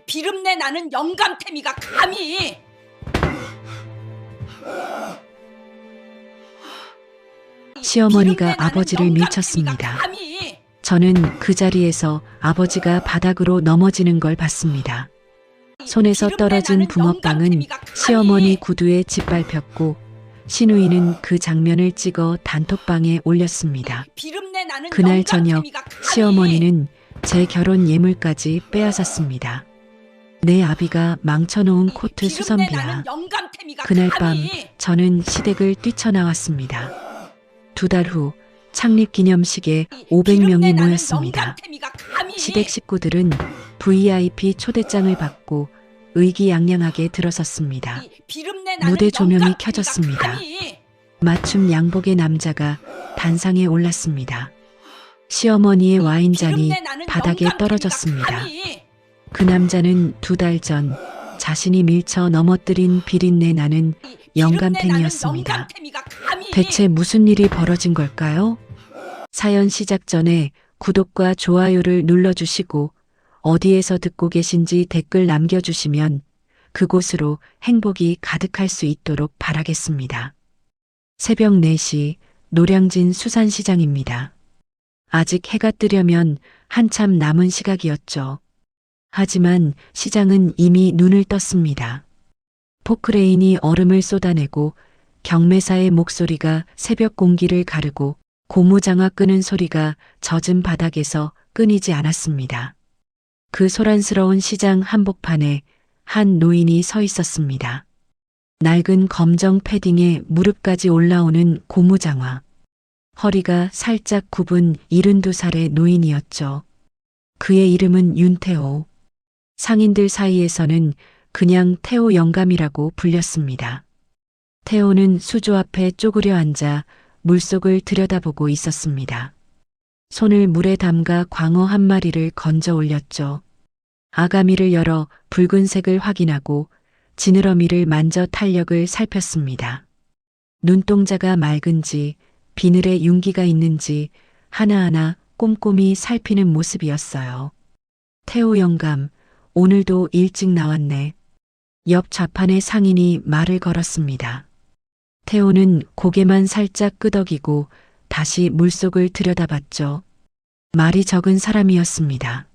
비름내 나는 영감태미가 감히 시어머니가 아버지를 밀쳤습니다. 저는 그 자리에서 아버지가 바닥으로 넘어지는 걸 봤습니다. 손에서 떨어진 붕어빵은 시어머니 구두에 짓밟혔고 시누이는 그 장면을 찍어 단톡방에 올렸습니다. 그날 저녁 시어머니는 제 결혼 예물까지 빼앗았습니다. 내 아비가 망쳐놓은 코트 수선비야. 그날 밤 저는 시댁을 뛰쳐나왔습니다. 2달 후 창립기념식에 500명이 모였습니다. 시댁 식구들은 VIP 초대장을 받고 의기양양하게 들어섰습니다. 무대 조명이 켜졌습니다. 맞춤 양복의 남자가 단상에 올랐습니다. 시어머니의 와인잔이 바닥에 떨어졌습니다. 그 남자는 2달 전 자신이 밀쳐 넘어뜨린 비린내 나는 영감탱이였습니다. 대체 무슨 일이 벌어진 걸까요? 사연 시작 전에 구독과 좋아요를 눌러주시고 어디에서 듣고 계신지 댓글 남겨주시면 그곳으로 행복이 가득할 수 있도록 바라겠습니다. 새벽 4시 노량진 수산시장입니다. 아직 해가 뜨려면 한참 남은 시각이었죠. 하지만 시장은 이미 눈을 떴습니다. 포크레인이 얼음을 쏟아내고 경매사의 목소리가 새벽 공기를 가르고 고무장화 끄는 소리가 젖은 바닥에서 끊이지 않았습니다. 그 소란스러운 시장 한복판에 한 노인이 서 있었습니다. 낡은 검정 패딩에 무릎까지 올라오는 고무장화. 허리가 살짝 굽은 72살의 노인이었죠. 그의 이름은 윤태호. 상인들 사이에서는 그냥 태호 영감이라고 불렸습니다. 태호는 수조 앞에 쪼그려 앉아 물속을 들여다보고 있었습니다. 손을 물에 담가 광어 한 마리를 건져 올렸죠. 아가미를 열어 붉은색을 확인하고 지느러미를 만져 탄력을 살폈습니다. 눈동자가 맑은지 비늘에 윤기가 있는지 하나하나 꼼꼼히 살피는 모습이었어요. 태호 영감, 오늘도 일찍 나왔네. 옆 좌판의 상인이 말을 걸었습니다. 태호는 고개만 살짝 끄덕이고 다시 물속을 들여다봤죠. 말이 적은 사람이었습니다.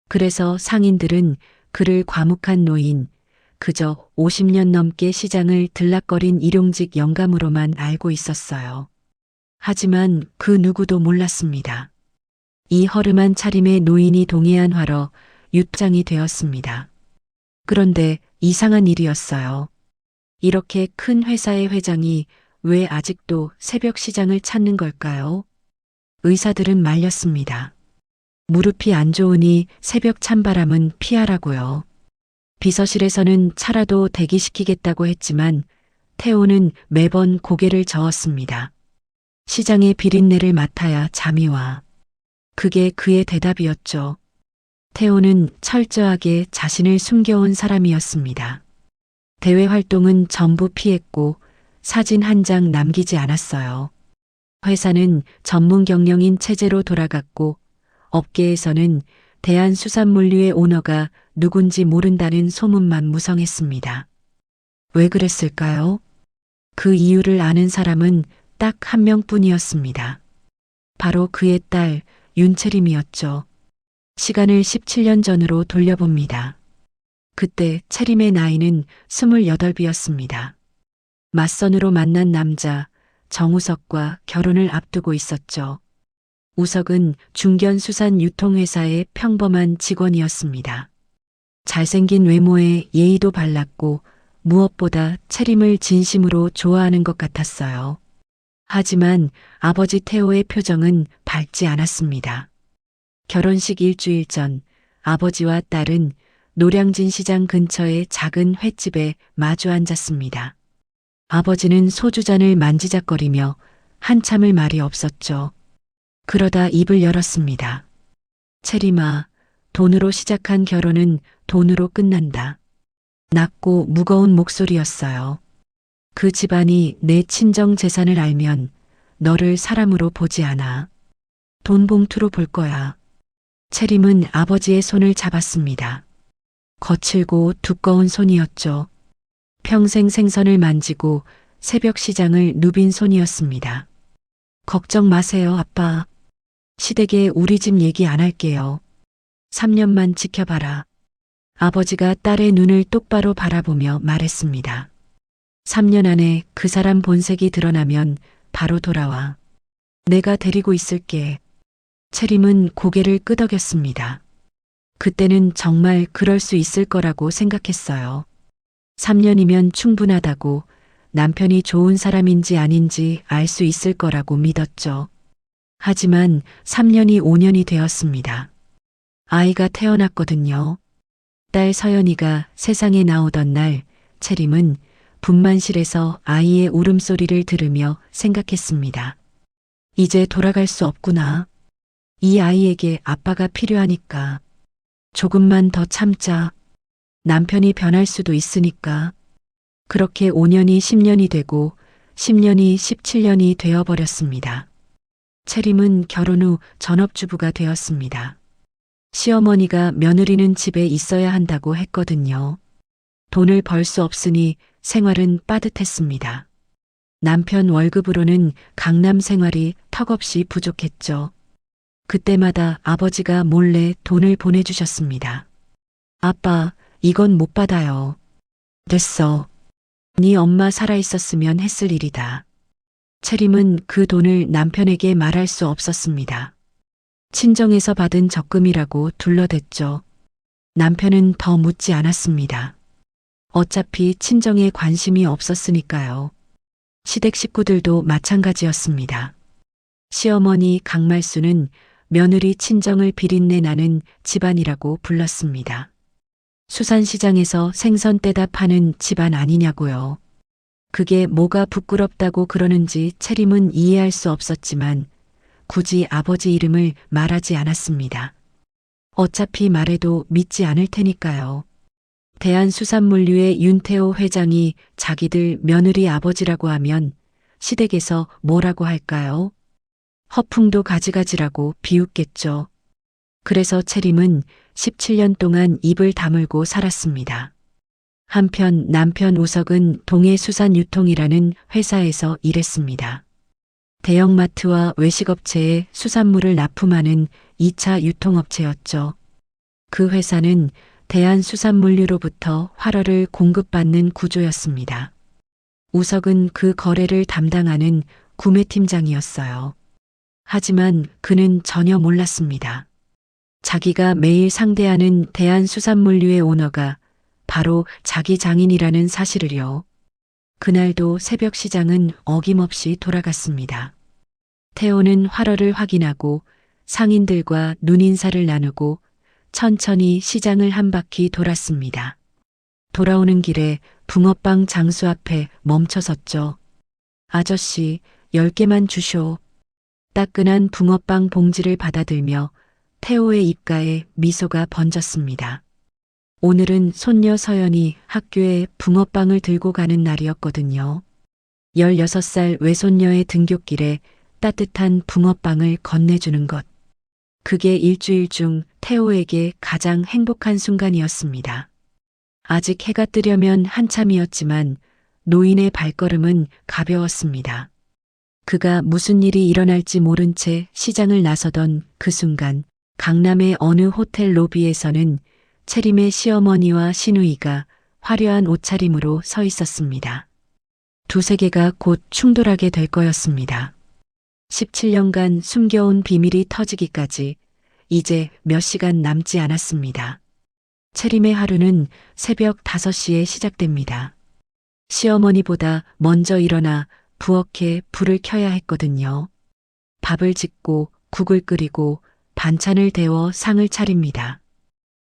그래서 상인들은 그를 과묵한 노인, 그저 50년 넘게 시장을 들락거린 일용직 영감으로만 알고 있었어요. 하지만 그 누구도 몰랐습니다. 이 허름한 차림의 노인이 동해안 화러 유장이 되었습니다. 그런데 이상한 일이었어요. 이렇게 큰 회사의 회장이 왜 아직도 새벽 시장을 찾는 걸까요? 의사들은 말렸습니다. 무릎이 안 좋으니 새벽 찬바람은 피하라고요. 비서실에서는 차라도 대기시키겠다고 했지만 태호는 매번 고개를 저었습니다. 시장의 비린내를 맡아야 잠이 와. 그게 그의 대답이었죠. 태호는 철저하게 자신을 숨겨온 사람이었습니다. 대외 활동은 전부 피했고 사진 한 장 남기지 않았어요. 회사는 전문 경영인 체제로 돌아갔고 업계에서는 대한수산물류의 오너가 누군지 모른다는 소문만 무성했습니다. 왜 그랬을까요? 그 이유를 아는 사람은 딱 한 명뿐이었습니다. 바로 그의 딸 윤채림이었죠. 시간을 17년 전으로 돌려봅니다. 그때 채림의 나이는 28이었습니다. 맞선으로 만난 남자 정우석과 결혼을 앞두고 있었죠. 우석은 중견수산 유통회사의 평범한 직원이었습니다. 잘생긴 외모에 예의도 발랐고 무엇보다 채림을 진심으로 좋아하는 것 같았어요. 하지만 아버지 태호의 표정은 밝지 않았습니다. 결혼식 일주일 전 아버지와 딸은 노량진 시장 근처의 작은 횟집에 마주 앉았습니다. 아버지는 소주잔을 만지작거리며 한참을 말이 없었죠. 그러다 입을 열었습니다. 채림아, 돈으로 시작한 결혼은 돈으로 끝난다. 낮고 무거운 목소리였어요. 그 집안이 내 친정 재산을 알면 너를 사람으로 보지 않아. 돈 봉투로 볼 거야. 채림은 아버지의 손을 잡았습니다. 거칠고 두꺼운 손이었죠. 평생 생선을 만지고 새벽 시장을 누빈 손이었습니다. 걱정 마세요, 아빠. 시댁에 우리 집 얘기 안 할게요. 3년만 지켜봐라. 아버지가 딸의 눈을 똑바로 바라보며 말했습니다. 3년 안에 그 사람 본색이 드러나면 바로 돌아와. 내가 데리고 있을게. 채림은 고개를 끄덕였습니다. 그때는 정말 그럴 수 있을 거라고 생각했어요. 3년이면 충분하다고, 남편이 좋은 사람인지 아닌지 알 수 있을 거라고 믿었죠. 하지만 3년이 5년이 되었습니다. 아이가 태어났거든요. 딸 서연이가 세상에 나오던 날, 채림은 분만실에서 아이의 울음소리를 들으며 생각했습니다. 이제 돌아갈 수 없구나. 이 아이에게 아빠가 필요하니까. 조금만 더 참자. 남편이 변할 수도 있으니까. 그렇게 5년이 10년이 되고 10년이 17년이 되어버렸습니다. 채림은 결혼 후 전업주부가 되었습니다. 시어머니가 며느리는 집에 있어야 한다고 했거든요. 돈을 벌 수 없으니 생활은 빠듯했습니다. 남편 월급으로는 강남 생활이 턱없이 부족했죠. 그때마다 아버지가 몰래 돈을 보내주셨습니다. 아빠, 이건 못 받아요. 됐어. 네 엄마 살아있었으면 했을 일이다. 채림은 그 돈을 남편에게 말할 수 없었습니다. 친정에서 받은 적금이라고 둘러댔죠. 남편은 더 묻지 않았습니다. 어차피 친정에 관심이 없었으니까요. 시댁 식구들도 마찬가지였습니다. 시어머니 강말수는 며느리 친정을 비린내 나는 집안이라고 불렀습니다. 수산시장에서 생선 떼다 파는 집안 아니냐고요. 그게 뭐가 부끄럽다고 그러는지 채림은 이해할 수 없었지만 굳이 아버지 이름을 말하지 않았습니다. 어차피 말해도 믿지 않을 테니까요. 대한수산물류의 윤태호 회장이 자기들 며느리 아버지라고 하면 시댁에서 뭐라고 할까요? 허풍도 가지가지라고 비웃겠죠. 그래서 채림은 17년 동안 입을 다물고 살았습니다. 한편 남편 우석은 동해수산유통이라는 회사에서 일했습니다. 대형마트와 외식업체에 수산물을 납품하는 2차 유통업체였죠. 그 회사는 대한수산물류로부터 활어를 공급받는 구조였습니다. 우석은 그 거래를 담당하는 구매팀장이었어요. 하지만 그는 전혀 몰랐습니다. 자기가 매일 상대하는 대한수산물류의 오너가 바로 자기 장인이라는 사실을요. 그날도 새벽 시장은 어김없이 돌아갔습니다. 태호는 활어를 확인하고 상인들과 눈인사를 나누고 천천히 시장을 한 바퀴 돌았습니다. 돌아오는 길에 붕어빵 장수 앞에 멈춰섰죠. 아저씨, 10개만 주쇼. 따끈한 붕어빵 봉지를 받아들며 태호의 입가에 미소가 번졌습니다. 오늘은 손녀 서연이 학교에 붕어빵을 들고 가는 날이었거든요. 16살 외손녀의 등굣길에 따뜻한 붕어빵을 건네주는 것. 그게 일주일 중 태호에게 가장 행복한 순간이었습니다. 아직 해가 뜨려면 한참이었지만 노인의 발걸음은 가벼웠습니다. 그가 무슨 일이 일어날지 모른 채 시장을 나서던 그 순간 강남의 어느 호텔 로비에서는 채림의 시어머니와 시누이가 화려한 옷차림으로 서 있었습니다. 두 세계가 곧 충돌하게 될 거였습니다. 17년간 숨겨온 비밀이 터지기까지 이제 몇 시간 남지 않았습니다. 채림의 하루는 새벽 5시에 시작됩니다. 시어머니보다 먼저 일어나 부엌에 불을 켜야 했거든요. 밥을 짓고 국을 끓이고 반찬을 데워 상을 차립니다.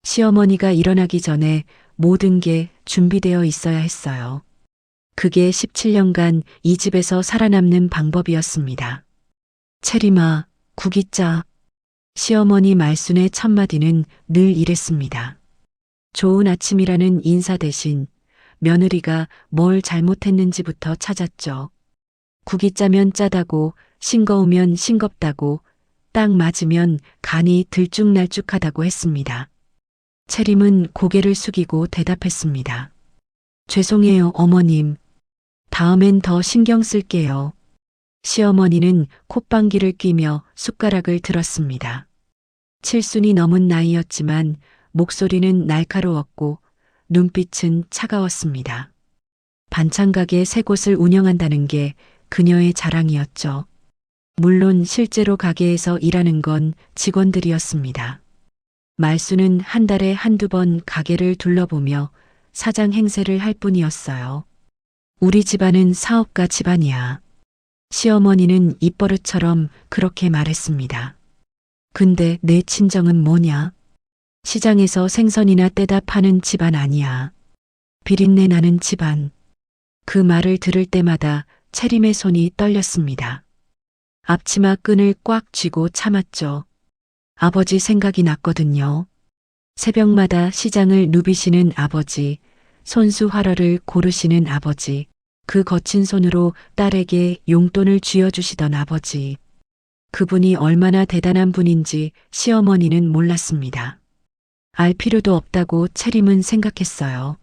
시어머니가 일어나기 전에 모든 게 준비되어 있어야 했어요. 그게 17년간 이 집에서 살아남는 방법이었습니다. 채림아, 국이 짜. 시어머니 말순의 첫마디는 늘 이랬습니다. 좋은 아침이라는 인사 대신 며느리가 뭘 잘못했는지부터 찾았죠. 국이 짜면 짜다고, 싱거우면 싱겁다고, 딱 맞으면 간이 들쭉날쭉하다고 했습니다. 채림은 고개를 숙이고 대답했습니다. 죄송해요, 어머님. 다음엔 더 신경 쓸게요. 시어머니는 콧방귀를 뀌며 숟가락을 들었습니다. 칠순이 넘은 나이였지만 목소리는 날카로웠고 눈빛은 차가웠습니다. 반찬가게 세 곳을 운영한다는 게 그녀의 자랑이었죠. 물론 실제로 가게에서 일하는 건 직원들이었습니다. 말수는 한 달에 한두 번 가게를 둘러보며 사장 행세를 할 뿐이었어요. 우리 집안은 사업가 집안이야. 시어머니는 입버릇처럼 그렇게 말했습니다. 근데 내 친정은 뭐냐? 시장에서 생선이나 떼다 파는 집안 아니야. 비린내 나는 집안. 그 말을 들을 때마다 채림의 손이 떨렸습니다. 앞치마 끈을 꽉 쥐고 참았죠. 아버지 생각이 났거든요. 새벽마다 시장을 누비시는 아버지, 손수 활어를 고르시는 아버지, 그 거친 손으로 딸에게 용돈을 쥐어주시던 아버지. 그분이 얼마나 대단한 분인지 시어머니는 몰랐습니다. 알 필요도 없다고 채림은 생각했어요.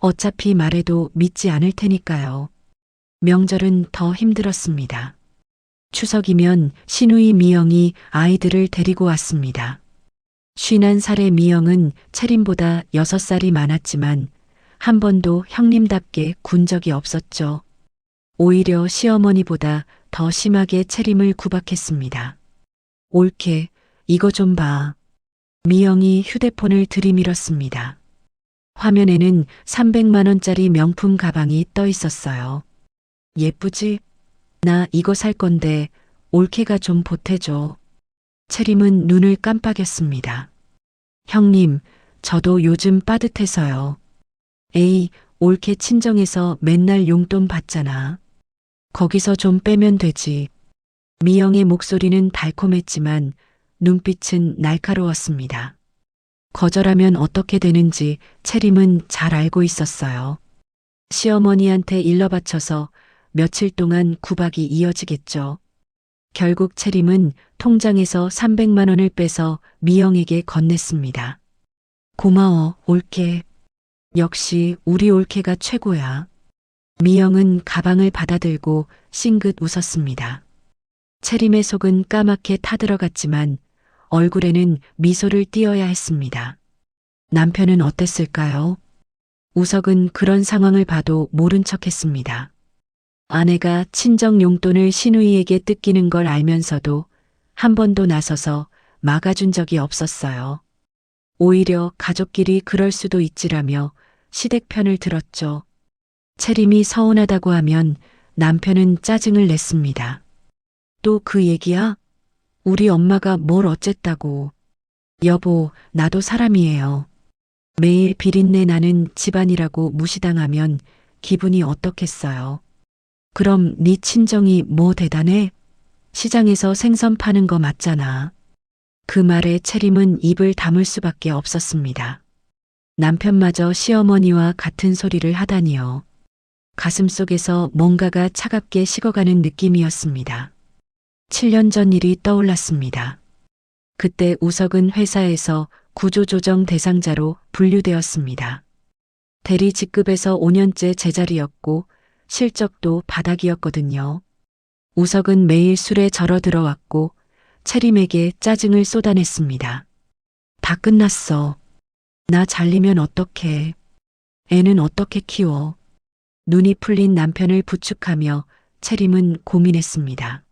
어차피 말해도 믿지 않을 테니까요. 명절은 더 힘들었습니다. 추석이면 시누이 미영이 아이들을 데리고 왔습니다. 51살의 미영은 채림보다 6살이 많았지만 한 번도 형님답게 군 적이 없었죠. 오히려 시어머니보다 더 심하게 채림을 구박했습니다. 옳게, 이거 좀 봐. 미영이 휴대폰을 들이밀었습니다. 화면에는 300만 원짜리 명품 가방이 떠 있었어요. 예쁘지? 나 이거 살 건데 올케가 좀 보태줘. 채림은 눈을 깜빡였습니다. 형님, 저도 요즘 빠듯해서요. 에이, 올케 친정에서 맨날 용돈 받잖아. 거기서 좀 빼면 되지. 미영의 목소리는 달콤했지만 눈빛은 날카로웠습니다. 거절하면 어떻게 되는지 채림은 잘 알고 있었어요. 시어머니한테 일러 바쳐서 며칠 동안 구박이 이어지겠죠. 결국 채림은 통장에서 300만 원을 빼서 미영에게 건넸습니다. 고마워, 올케. 역시 우리 올케가 최고야. 미영은 가방을 받아들고 싱긋 웃었습니다. 채림의 속은 까맣게 타들어갔지만 얼굴에는 미소를 띄어야 했습니다. 남편은 어땠을까요? 우석은 그런 상황을 봐도 모른 척했습니다. 아내가 친정 용돈을 시누이에게 뜯기는 걸 알면서도 한 번도 나서서 막아준 적이 없었어요. 오히려 가족끼리 그럴 수도 있지라며 시댁 편을 들었죠. 채림이 서운하다고 하면 남편은 짜증을 냈습니다. 또 그 얘기야? 우리 엄마가 뭘 어쨌다고. 여보, 나도 사람이에요. 매일 비린내 나는 집안이라고 무시당하면 기분이 어떻겠어요. 그럼 네 친정이 뭐 대단해? 시장에서 생선 파는 거 맞잖아. 그 말에 채림은 입을 다물 수밖에 없었습니다. 남편마저 시어머니와 같은 소리를 하다니요. 가슴속에서 뭔가가 차갑게 식어가는 느낌이었습니다. 7년 전 일이 떠올랐습니다. 그때 우석은 회사에서 구조조정 대상자로 분류되었습니다. 대리 직급에서 5년째 제자리였고 실적도 바닥이었거든요. 우석은 매일 술에 절어 들어왔고 채림에게 짜증을 쏟아냈습니다. 다 끝났어. 나 잘리면 어떡해. 애는 어떻게 키워. 눈이 풀린 남편을 부축하며 채림은 고민했습니다.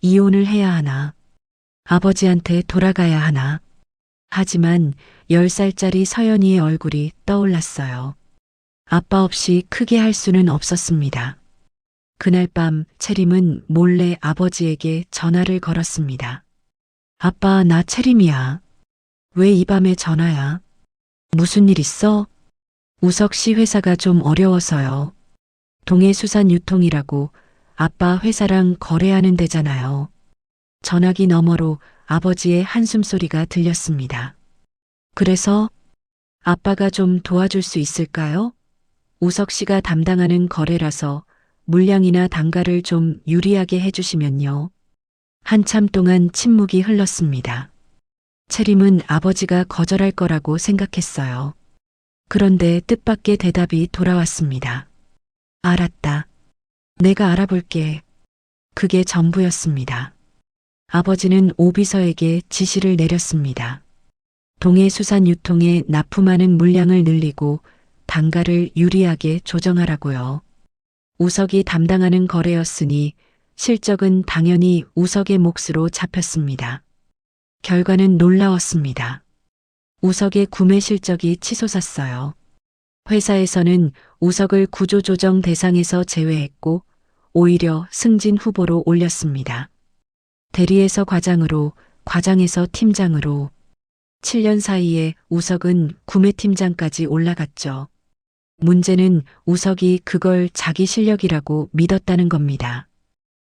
이혼을 해야 하나. 아버지한테 돌아가야 하나. 하지만 10살짜리 서연이의 얼굴이 떠올랐어요. 아빠 없이 크게 할 수는 없었습니다. 그날 밤 채림은 몰래 아버지에게 전화를 걸었습니다. 아빠, 나 채림이야. 왜 이 밤에 전화야? 무슨 일 있어? 우석 씨 회사가 좀 어려워서요. 동해수산 유통이라고 아빠 회사랑 거래하는 데잖아요. 전화기 너머로 아버지의 한숨소리가 들렸습니다. 그래서 아빠가 좀 도와줄 수 있을까요? 우석 씨가 담당하는 거래라서 물량이나 단가를 좀 유리하게 해주시면요. 한참 동안 침묵이 흘렀습니다. 채림은 아버지가 거절할 거라고 생각했어요. 그런데 뜻밖의 대답이 돌아왔습니다. 알았다. 내가 알아볼게. 그게 전부였습니다. 아버지는 오비서에게 지시를 내렸습니다. 동해수산 유통에 납품하는 물량을 늘리고 단가를 유리하게 조정하라고요. 우석이 담당하는 거래였으니 실적은 당연히 우석의 몫으로 잡혔습니다. 결과는 놀라웠습니다. 우석의 구매 실적이 치솟았어요. 회사에서는 우석을 구조조정 대상에서 제외했고 오히려 승진 후보로 올렸습니다. 대리에서 과장으로, 과장에서 팀장으로 7년 사이에 우석은 구매팀장까지 올라갔죠. 문제는 우석이 그걸 자기 실력이라고 믿었다는 겁니다.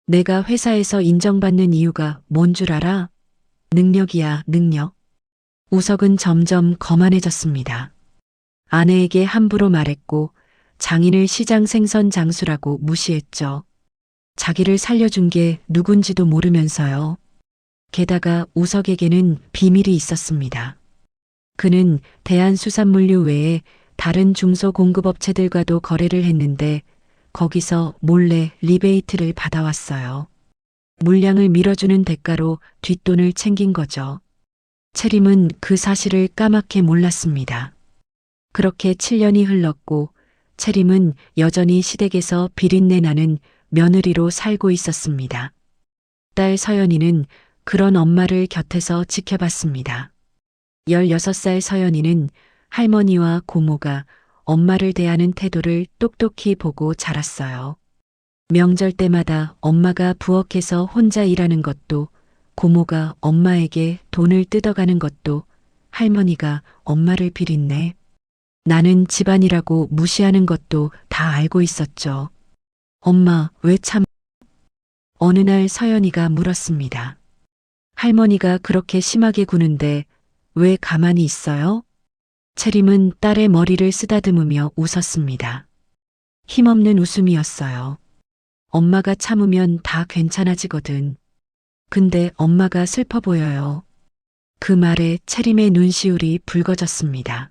내가 회사에서 인정받는 이유가 뭔 줄 알아? 능력이야, 능력. 우석은 점점 거만해졌습니다. 아내에게 함부로 말했고 장인을 시장 생선 장수라고 무시했죠. 자기를 살려준 게 누군지도 모르면서요. 게다가 우석에게는 비밀이 있었습니다. 그는 대한수산물류 외에 다른 중소공급업체들과도 거래를 했는데 거기서 몰래 리베이트를 받아왔어요. 물량을 밀어주는 대가로 뒷돈을 챙긴 거죠. 채림은 그 사실을 까맣게 몰랐습니다. 그렇게 7년이 흘렀고 채림은 여전히 시댁에서 비린내 나는 며느리로 살고 있었습니다. 딸 서연이는 그런 엄마를 곁에서 지켜봤습니다. 16살 서연이는 할머니와 고모가 엄마를 대하는 태도를 똑똑히 보고 자랐어요. 명절 때마다 엄마가 부엌에서 혼자 일하는 것도, 고모가 엄마에게 돈을 뜯어가는 것도, 할머니가 엄마를 비린내, 나는 집안이라고 무시하는 것도 다 알고 있었죠. 엄마, 왜 참? 어느 날 서연이가 물었습니다. 할머니가 그렇게 심하게 구는데 왜 가만히 있어요? 채림은 딸의 머리를 쓰다듬으며 웃었습니다. 힘없는 웃음이었어요. 엄마가 참으면 다 괜찮아지거든. 근데 엄마가 슬퍼 보여요. 그 말에 채림의 눈시울이 붉어졌습니다.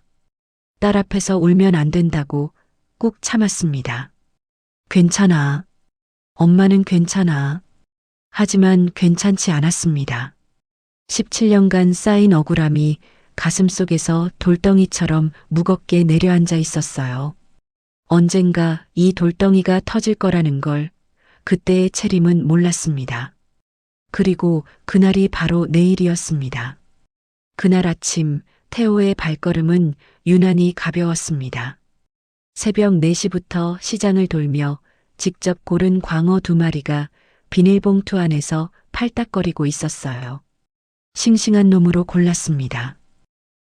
딸 앞에서 울면 안 된다고 꾹 참았습니다. 괜찮아. 엄마는 괜찮아. 하지만 괜찮지 않았습니다. 17년간 쌓인 억울함이 가슴속에서 돌덩이처럼 무겁게 내려앉아 있었어요. 언젠가 이 돌덩이가 터질 거라는 걸 그때의 채림은 몰랐습니다. 그리고 그날이 바로 내일이었습니다. 그날 아침 태호의 발걸음은 유난히 가벼웠습니다. 새벽 4시부터 시장을 돌며 직접 고른 광어 2마리가 비닐봉투 안에서 팔딱거리고 있었어요. 싱싱한 놈으로 골랐습니다.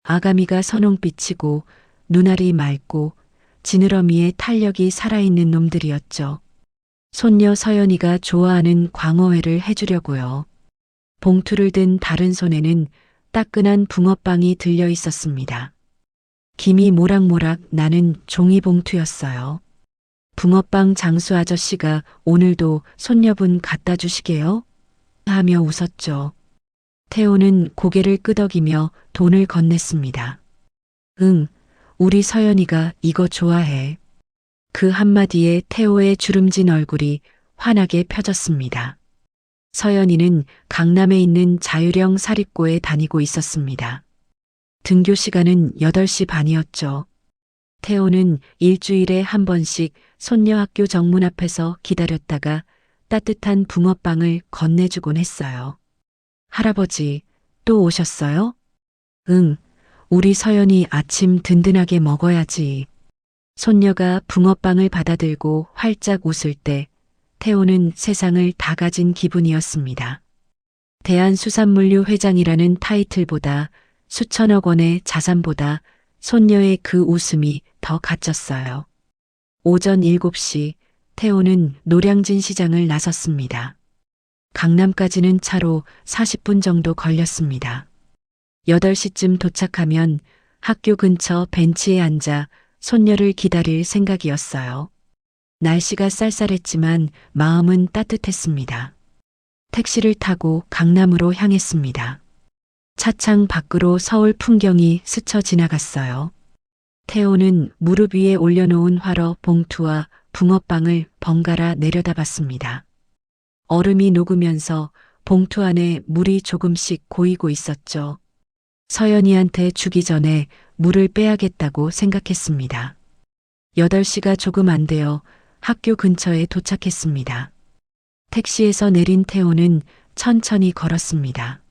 아가미가 선홍빛이고 눈알이 맑고 지느러미에 탄력이 살아있는 놈들이었죠. 손녀 서연이가 좋아하는 광어회를 해주려고요. 봉투를 든 다른 손에는 따끈한 붕어빵이 들려 있었습니다. 김이 모락모락 나는 종이봉투였어요. 붕어빵 장수 아저씨가 오늘도 손녀분 갖다 주시게요? 하며 웃었죠. 태호는 고개를 끄덕이며 돈을 건넸습니다. 응, 우리 서연이가 이거 좋아해. 그 한마디에 태호의 주름진 얼굴이 환하게 펴졌습니다. 서연이는 강남에 있는 자유령 사립고에 다니고 있었습니다. 등교 시간은 8시 반이었죠. 태호는 일주일에 한 번씩 손녀 학교 정문 앞에서 기다렸다가 따뜻한 붕어빵을 건네주곤 했어요. 할아버지, 또 오셨어요? 응, 우리 서연이 아침 든든하게 먹어야지. 손녀가 붕어빵을 받아들고 활짝 웃을 때 태호는 세상을 다 가진 기분이었습니다. 대한수산물류 회장이라는 타이틀보다 수천억 원의 자산보다 손녀의 그 웃음이 더 값졌어요. 오전 7시 태호는 노량진 시장을 나섰습니다. 강남까지는 차로 40분 정도 걸렸습니다. 8시쯤 도착하면 학교 근처 벤치에 앉아 손녀를 기다릴 생각이었어요. 날씨가 쌀쌀했지만 마음은 따뜻했습니다. 택시를 타고 강남으로 향했습니다. 차창 밖으로 서울 풍경이 스쳐 지나갔어요. 태호는 무릎 위에 올려놓은 화로 봉투와 붕어빵을 번갈아 내려다봤습니다. 얼음이 녹으면서 봉투 안에 물이 조금씩 고이고 있었죠. 서연이한테 주기 전에 물을 빼야겠다고 생각했습니다. 8시가 조금 안 되어 학교 근처에 도착했습니다. 택시에서 내린 태호는 천천히 걸었습니다.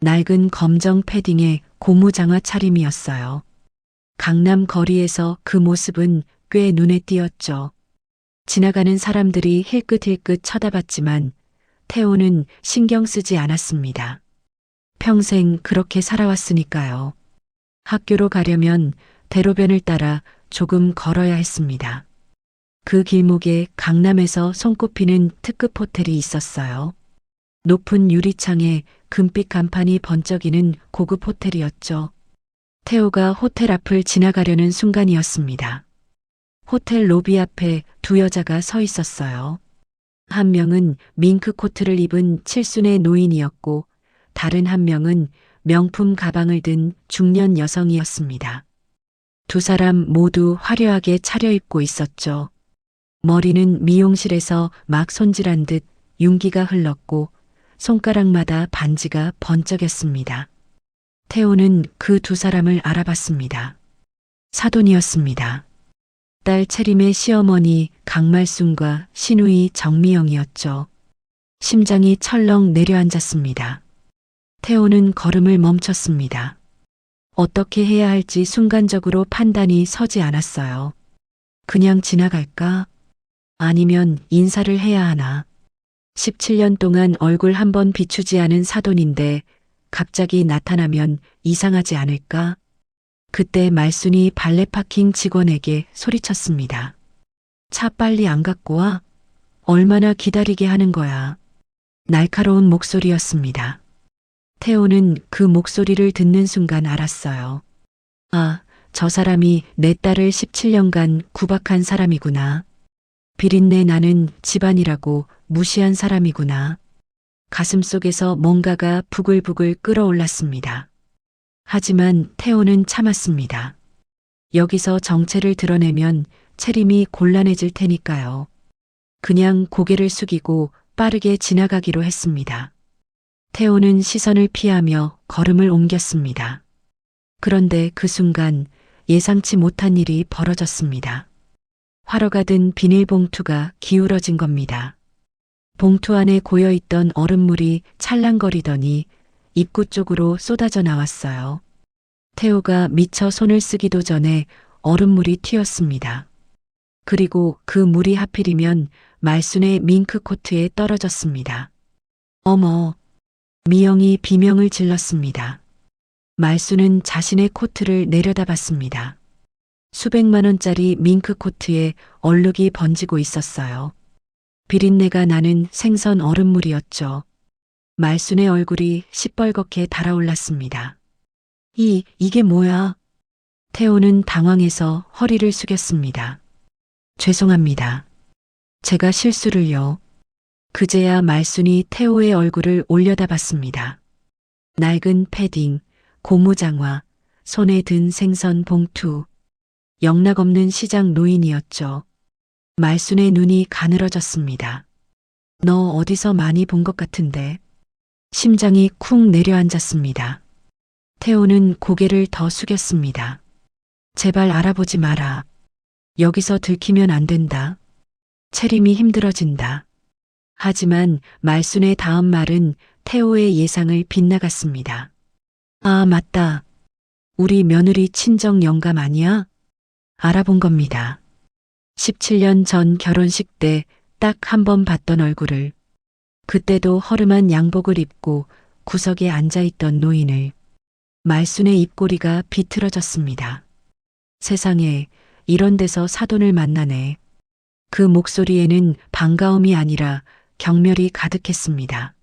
낡은 검정 패딩에 고무장화 차림이었어요. 강남 거리에서 그 모습은 꽤 눈에 띄었죠. 지나가는 사람들이 힐끗힐끗 쳐다봤지만 태호는 신경 쓰지 않았습니다. 평생 그렇게 살아왔으니까요. 학교로 가려면 대로변을 따라 조금 걸어야 했습니다. 그 길목에 강남에서 손꼽히는 특급 호텔이 있었어요. 높은 유리창에 금빛 간판이 번쩍이는 고급 호텔이었죠. 태호가 호텔 앞을 지나가려는 순간이었습니다. 호텔 로비 앞에 두 여자가 서 있었어요. 한 명은 밍크 코트를 입은 칠순의 노인이었고 다른 한 명은 명품 가방을 든 중년 여성이었습니다. 두 사람 모두 화려하게 차려입고 있었죠. 머리는 미용실에서 막 손질한 듯 윤기가 흘렀고 손가락마다 반지가 번쩍였습니다. 태호는 그 두 사람을 알아봤습니다. 사돈이었습니다. 딸 채림의 시어머니 강말순과 시누이 정미영이었죠. 심장이 철렁 내려앉았습니다. 태호는 걸음을 멈췄습니다. 어떻게 해야 할지 순간적으로 판단이 서지 않았어요. 그냥 지나갈까? 아니면 인사를 해야 하나? 17년 동안 얼굴 한번 비추지 않은 사돈인데 갑자기 나타나면 이상하지 않을까? 그때 말순이 발레 파킹 직원에게 소리쳤습니다. 차 빨리 안 갖고 와? 얼마나 기다리게 하는 거야? 날카로운 목소리였습니다. 태호는 그 목소리를 듣는 순간 알았어요. 아, 저 사람이 내 딸을 17년간 구박한 사람이구나. 비린내 나는 집안이라고 무시한 사람이구나. 가슴속에서 뭔가가 부글부글 끓어올랐습니다. 하지만 태호는 참았습니다. 여기서 정체를 드러내면 채림이 곤란해질 테니까요. 그냥 고개를 숙이고 빠르게 지나가기로 했습니다. 태호는 시선을 피하며 걸음을 옮겼습니다. 그런데 그 순간 예상치 못한 일이 벌어졌습니다. 화로가 든 비닐봉투가 기울어진 겁니다. 봉투 안에 고여있던 얼음물이 찰랑거리더니 입구 쪽으로 쏟아져 나왔어요. 태호가 미처 손을 쓰기도 전에 얼음물이 튀었습니다. 그리고 그 물이 하필이면 말순의 밍크 코트에 떨어졌습니다. 어머! 미영이 비명을 질렀습니다. 말순은 자신의 코트를 내려다봤습니다. 수백만 원짜리 밍크 코트에 얼룩이 번지고 있었어요. 비린내가 나는 생선 얼음물이었죠. 말순의 얼굴이 시뻘겋게 달아올랐습니다. 이게 뭐야? 태호는 당황해서 허리를 숙였습니다. 죄송합니다. 제가 실수를요. 그제야 말순이 태호의 얼굴을 올려다봤습니다. 낡은 패딩, 고무장화, 손에 든 생선 봉투. 영락없는 시장 노인이었죠. 말순의 눈이 가늘어졌습니다. 너 어디서 많이 본 것 같은데. 심장이 쿵 내려앉았습니다. 태호는 고개를 더 숙였습니다. 제발 알아보지 마라. 여기서 들키면 안 된다. 채림이 힘들어진다. 하지만 말순의 다음 말은 태호의 예상을 빗나갔습니다. 아, 맞다. 우리 며느리 친정 영감 아니야? 알아본 겁니다. 17년 전 결혼식 때 딱 한 번 봤던 얼굴을. 그때도 허름한 양복을 입고 구석에 앉아있던 노인을. 말순의 입꼬리가 비틀어졌습니다. 세상에 이런 데서 사돈을 만나네. 그 목소리에는 반가움이 아니라 경멸이 가득했습니다.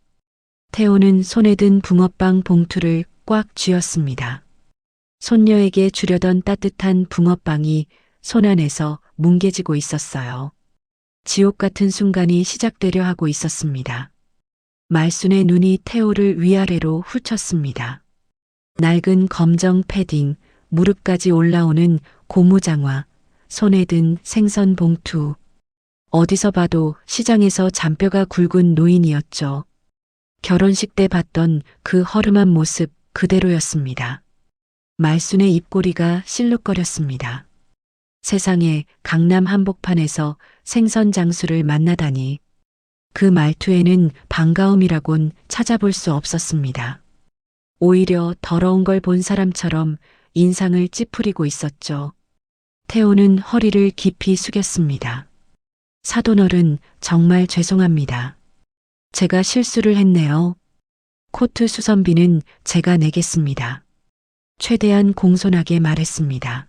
태호는 손에 든 붕어빵 봉투를 꽉 쥐었습니다. 손녀에게 주려던 따뜻한 붕어빵이 손 안에서 뭉개지고 있었어요. 지옥 같은 순간이 시작되려 하고 있었습니다. 말순의 눈이 태호를 위아래로 훑었습니다. 낡은 검정 패딩, 무릎까지 올라오는 고무장화, 손에 든 생선 봉투. 어디서 봐도 시장에서 잔뼈가 굵은 노인이었죠. 결혼식 때 봤던 그 허름한 모습 그대로였습니다. 말순의 입꼬리가 실룩거렸습니다. 세상에 강남 한복판에서 생선 장수를 만나다니. 그 말투에는 반가움이라곤 찾아볼 수 없었습니다. 오히려 더러운 걸 본 사람처럼 인상을 찌푸리고 있었죠. 태호는 허리를 깊이 숙였습니다. 사돈어른, 정말 죄송합니다. 제가 실수를 했네요. 코트 수선비는 제가 내겠습니다. 최대한 공손하게 말했습니다.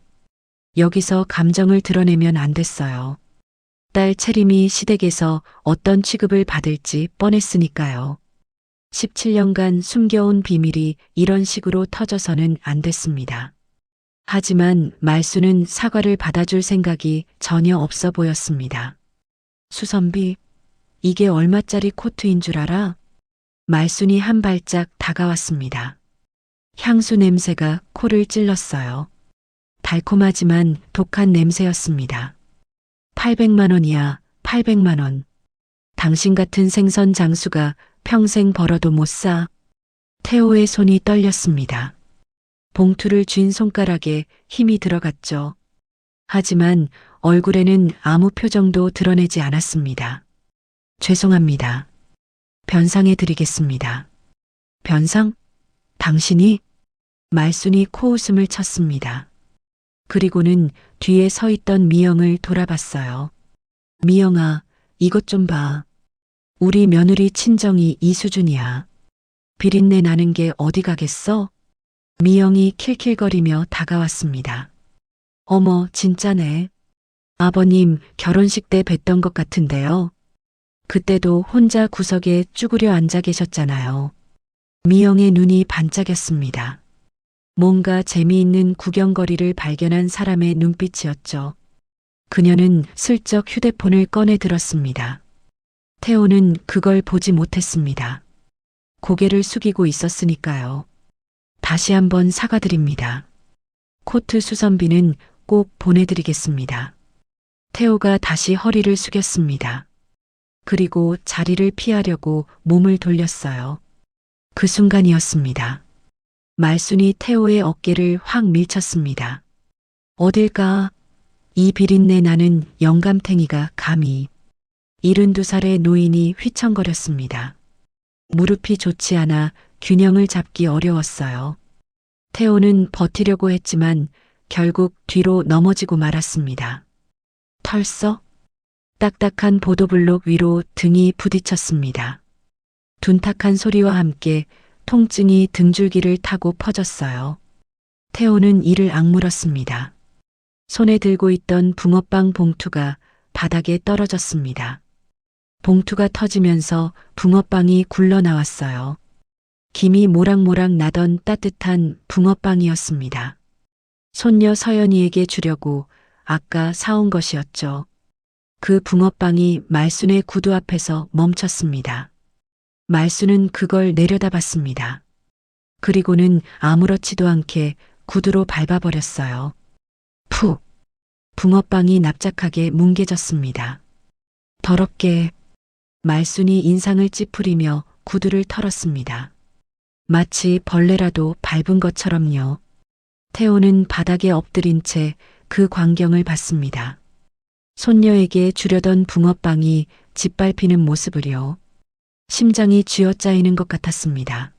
여기서 감정을 드러내면 안 됐어요. 딸 채림이 시댁에서 어떤 취급을 받을지 뻔했으니까요. 17년간 숨겨온 비밀이 이런 식으로 터져서는 안 됐습니다. 하지만 말수는 사과를 받아줄 생각이 전혀 없어 보였습니다. 수선비, 이게 얼마짜리 코트인 줄 알아? 말순이 한 발짝 다가왔습니다. 향수 냄새가 코를 찔렀어요. 달콤하지만 독한 냄새였습니다. 800만 원이야, 800만 원. 당신 같은 생선 장수가 평생 벌어도 못 사. 태호의 손이 떨렸습니다. 봉투를 쥔 손가락에 힘이 들어갔죠. 하지만 얼굴에는 아무 표정도 드러내지 않았습니다. 죄송합니다. 변상해 드리겠습니다. 변상? 당신이? 말순이 코웃음을 쳤습니다. 그리고는 뒤에 서 있던 미영을 돌아봤어요. 미영아, 이것 좀 봐. 우리 며느리 친정이 이 수준이야. 비린내 나는 게 어디 가겠어? 미영이 킬킬거리며 다가왔습니다. 어머, 진짜네. 아버님 결혼식 때 뵀던 것 같은데요. 그때도 혼자 구석에 쭈그려 앉아 계셨잖아요. 미영의 눈이 반짝였습니다. 뭔가 재미있는 구경거리를 발견한 사람의 눈빛이었죠. 그녀는 슬쩍 휴대폰을 꺼내 들었습니다. 태호는 그걸 보지 못했습니다. 고개를 숙이고 있었으니까요. 다시 한번 사과드립니다. 코트 수선비는 꼭 보내드리겠습니다. 태호가 다시 허리를 숙였습니다. 그리고 자리를 피하려고 몸을 돌렸어요. 그 순간이었습니다. 말순이 태호의 어깨를 확 밀쳤습니다. 어딜까? 이 비린내 나는 영감탱이가 감히. 72살의 노인이 휘청거렸습니다. 무릎이 좋지 않아 균형을 잡기 어려웠어요. 태호는 버티려고 했지만 결국 뒤로 넘어지고 말았습니다. 털썩? 딱딱한 보도블록 위로 등이 부딪혔습니다. 둔탁한 소리와 함께 통증이 등줄기를 타고 퍼졌어요. 태호는 이를 악물었습니다. 손에 들고 있던 붕어빵 봉투가 바닥에 떨어졌습니다. 봉투가 터지면서 붕어빵이 굴러나왔어요. 김이 모락모락 나던 따뜻한 붕어빵이었습니다. 손녀 서연이에게 주려고 아까 사온 것이었죠. 그 붕어빵이 말순의 구두 앞에서 멈췄습니다. 말순은 그걸 내려다봤습니다. 그리고는 아무렇지도 않게 구두로 밟아버렸어요. 푹! 붕어빵이 납작하게 뭉개졌습니다. 더럽게. 말순이 인상을 찌푸리며 구두를 털었습니다. 마치 벌레라도 밟은 것처럼요. 태호는 바닥에 엎드린 채 그 광경을 봤습니다. 손녀에게 주려던 붕어빵이 짓밟히는 모습을요. 심장이 쥐어짜이는 것 같았습니다.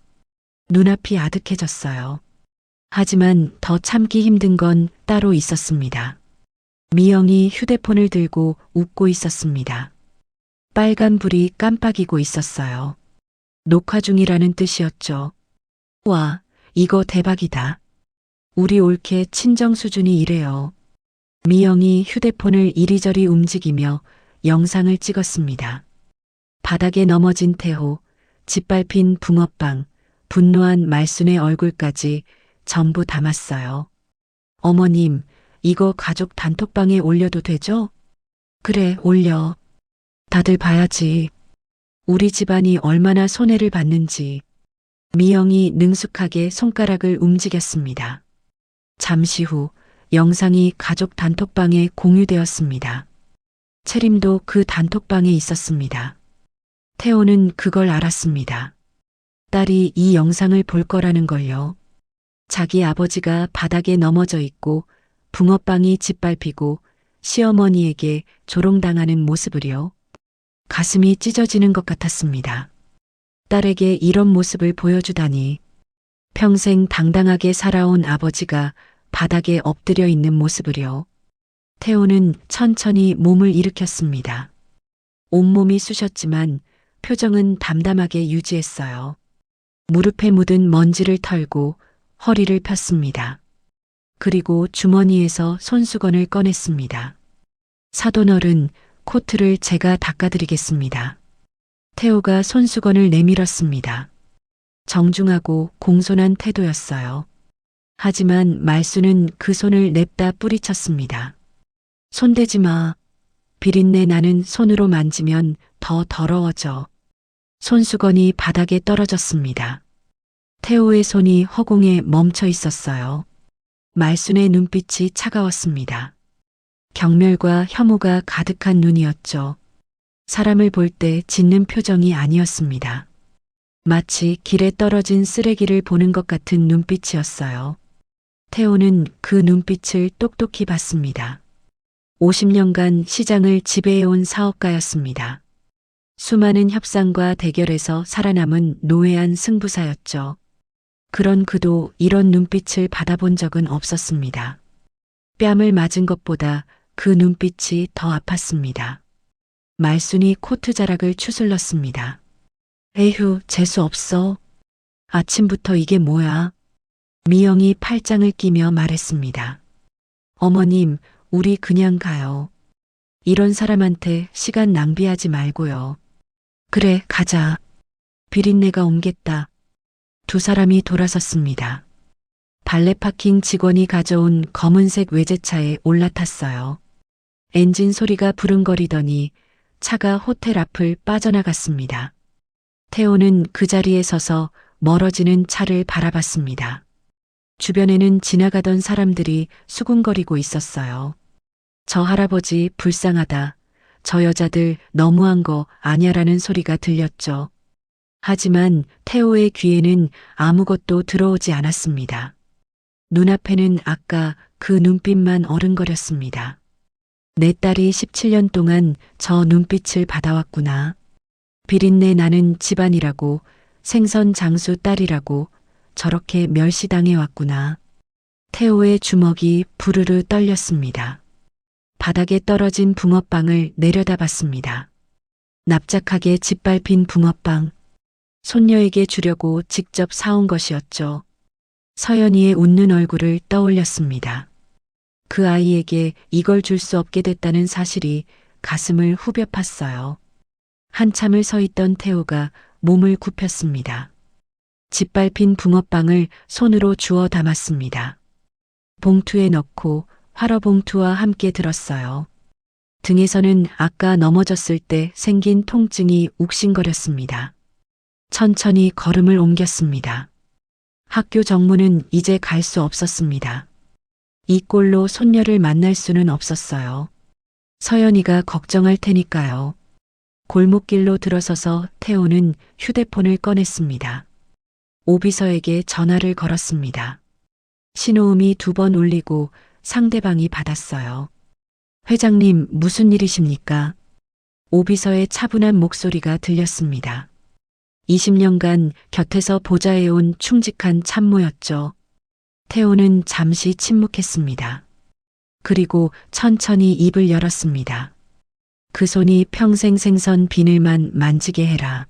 눈앞이 아득해졌어요. 하지만 더 참기 힘든 건 따로 있었습니다. 미영이 휴대폰을 들고 웃고 있었습니다. 빨간 불이 깜빡이고 있었어요. 녹화 중이라는 뜻이었죠. 와, 이거 대박이다. 우리 올케 친정 수준이 이래요. 미영이 휴대폰을 이리저리 움직이며 영상을 찍었습니다. 바닥에 넘어진 태호, 짓밟힌 붕어빵, 분노한 말순의 얼굴까지 전부 담았어요. 어머님, 이거 가족 단톡방에 올려도 되죠? 그래, 올려. 다들 봐야지. 우리 집안이 얼마나 손해를 봤는지. 미영이 능숙하게 손가락을 움직였습니다. 잠시 후 영상이 가족 단톡방에 공유되었습니다. 채림도 그 단톡방에 있었습니다. 태호는 그걸 알았습니다. 딸이 이 영상을 볼 거라는 걸요. 자기 아버지가 바닥에 넘어져 있고 붕어빵이 짓밟히고 시어머니에게 조롱당하는 모습을요. 가슴이 찢어지는 것 같았습니다. 딸에게 이런 모습을 보여주다니. 평생 당당하게 살아온 아버지가 바닥에 엎드려 있는 모습을요. 태호는 천천히 몸을 일으켰습니다. 온몸이 쑤셨지만 표정은 담담하게 유지했어요. 무릎에 묻은 먼지를 털고 허리를 폈습니다. 그리고 주머니에서 손수건을 꺼냈습니다. 사돈어른, 코트를 제가 닦아드리겠습니다. 태호가 손수건을 내밀었습니다. 정중하고 공손한 태도였어요. 하지만 말수는 그 손을 냅다 뿌리쳤습니다. 손대지 마. 비린내 나는 손으로 만지면 더 더러워져. 손수건이 바닥에 떨어졌습니다. 태호의 손이 허공에 멈춰 있었어요. 말순의 눈빛이 차가웠습니다. 경멸과 혐오가 가득한 눈이었죠. 사람을 볼 때 짓는 표정이 아니었습니다. 마치 길에 떨어진 쓰레기를 보는 것 같은 눈빛이었어요. 태호는 그 눈빛을 똑똑히 봤습니다. 50년간 시장을 지배해온 사업가였습니다. 수많은 협상과 대결에서 살아남은 노회한 승부사였죠. 그런 그도 이런 눈빛을 받아본 적은 없었습니다. 뺨을 맞은 것보다 그 눈빛이 더 아팠습니다. 말순이 코트 자락을 추슬렀습니다. 에휴, 재수 없어. 아침부터 이게 뭐야? 미영이 팔짱을 끼며 말했습니다. 어머님, 우리 그냥 가요. 이런 사람한테 시간 낭비하지 말고요. 그래, 가자. 비린내가 옮겠다. 두 사람이 돌아섰습니다. 발레 파킹 직원이 가져온 검은색 외제차에 올라탔어요. 엔진 소리가 부릉거리더니 차가 호텔 앞을 빠져나갔습니다. 태호는 그 자리에 서서 멀어지는 차를 바라봤습니다. 주변에는 지나가던 사람들이 수군거리고 있었어요. 저 할아버지 불쌍하다. 저 여자들 너무한 거 아냐라는 소리가 들렸죠. 하지만 태호의 귀에는 아무것도 들어오지 않았습니다. 눈앞에는 아까 그 눈빛만 어른거렸습니다. 내 딸이 17년 동안 저 눈빛을 받아왔구나. 비린내 나는 집안이라고, 생선 장수 딸이라고 저렇게 멸시당해 왔구나. 태호의 주먹이 부르르 떨렸습니다. 바닥에 떨어진 붕어빵을 내려다봤습니다. 납작하게 짓밟힌 붕어빵. 손녀에게 주려고 직접 사온 것이었죠. 서연이의 웃는 얼굴을 떠올렸습니다. 그 아이에게 이걸 줄 수 없게 됐다는 사실이 가슴을 후벼 팠어요. 한참을 서 있던 태호가 몸을 굽혔습니다. 짓밟힌 붕어빵을 손으로 주워 담았습니다. 봉투에 넣고 활어봉투와 함께 들었어요. 등에서는 아까 넘어졌을 때 생긴 통증이 욱신거렸습니다. 천천히 걸음을 옮겼습니다. 학교 정문은 이제 갈 수 없었습니다. 이 꼴로 손녀를 만날 수는 없었어요. 서연이가 걱정할 테니까요. 골목길로 들어서서 태호는 휴대폰을 꺼냈습니다. 오비서에게 전화를 걸었습니다. 신호음이 2번 울리고 상대방이 받았어요. 회장님, 무슨 일이십니까? 오비서의 차분한 목소리가 들렸습니다. 20년간 곁에서 보좌해온 충직한 참모였죠. 태호는 잠시 침묵했습니다. 그리고 천천히 입을 열었습니다. 그 손이 평생 생선 비늘만 만지게 해라.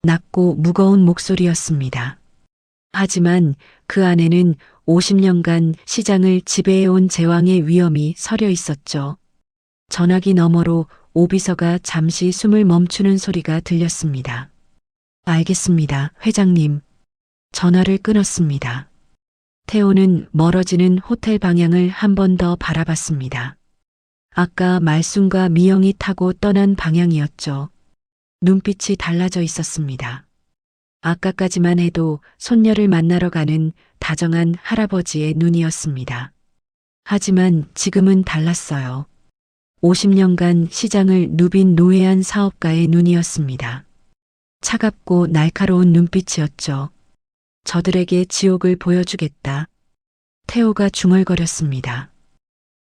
낮고 무거운 목소리였습니다. 하지만 그 안에는 50년간 시장을 지배해온 제왕의 위엄이 서려 있었죠. 전화기 너머로 오비서가 잠시 숨을 멈추는 소리가 들렸습니다. 알겠습니다, 회장님. 전화를 끊었습니다. 태호는 멀어지는 호텔 방향을 한 번 더 바라봤습니다. 아까 말순과 미영이 타고 떠난 방향이었죠. 눈빛이 달라져 있었습니다. 아까까지만 해도 손녀를 만나러 가는 다정한 할아버지의 눈이었습니다. 하지만 지금은 달랐어요. 50년간 시장을 누빈 노회한 사업가의 눈이었습니다. 차갑고 날카로운 눈빛이었죠. 저들에게 지옥을 보여주겠다. 태호가 중얼거렸습니다.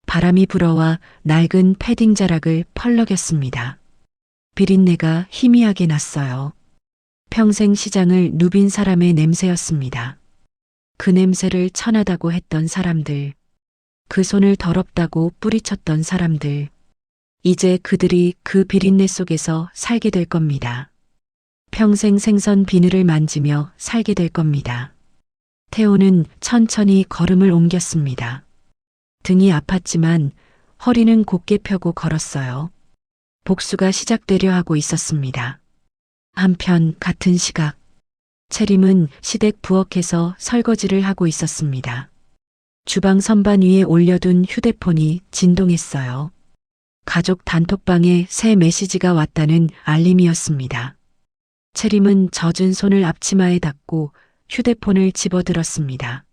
바람이 불어와 낡은 패딩 자락을 펄럭였습니다. 비린내가 희미하게 났어요. 평생 시장을 누빈 사람의 냄새였습니다. 그 냄새를 천하다고 했던 사람들, 그 손을 더럽다고 뿌리쳤던 사람들, 이제 그들이 그 비린내 속에서 살게 될 겁니다. 평생 생선 비늘을 만지며 살게 될 겁니다. 태호는 천천히 걸음을 옮겼습니다. 등이 아팠지만 허리는 곧게 펴고 걸었어요. 복수가 시작되려 하고 있었습니다. 한편 같은 시각, 채림은 시댁 부엌에서 설거지를 하고 있었습니다. 주방 선반 위에 올려둔 휴대폰이 진동했어요. 가족 단톡방에 새 메시지가 왔다는 알림이었습니다. 채림은 젖은 손을 앞치마에 닿고 휴대폰을 집어들었습니다.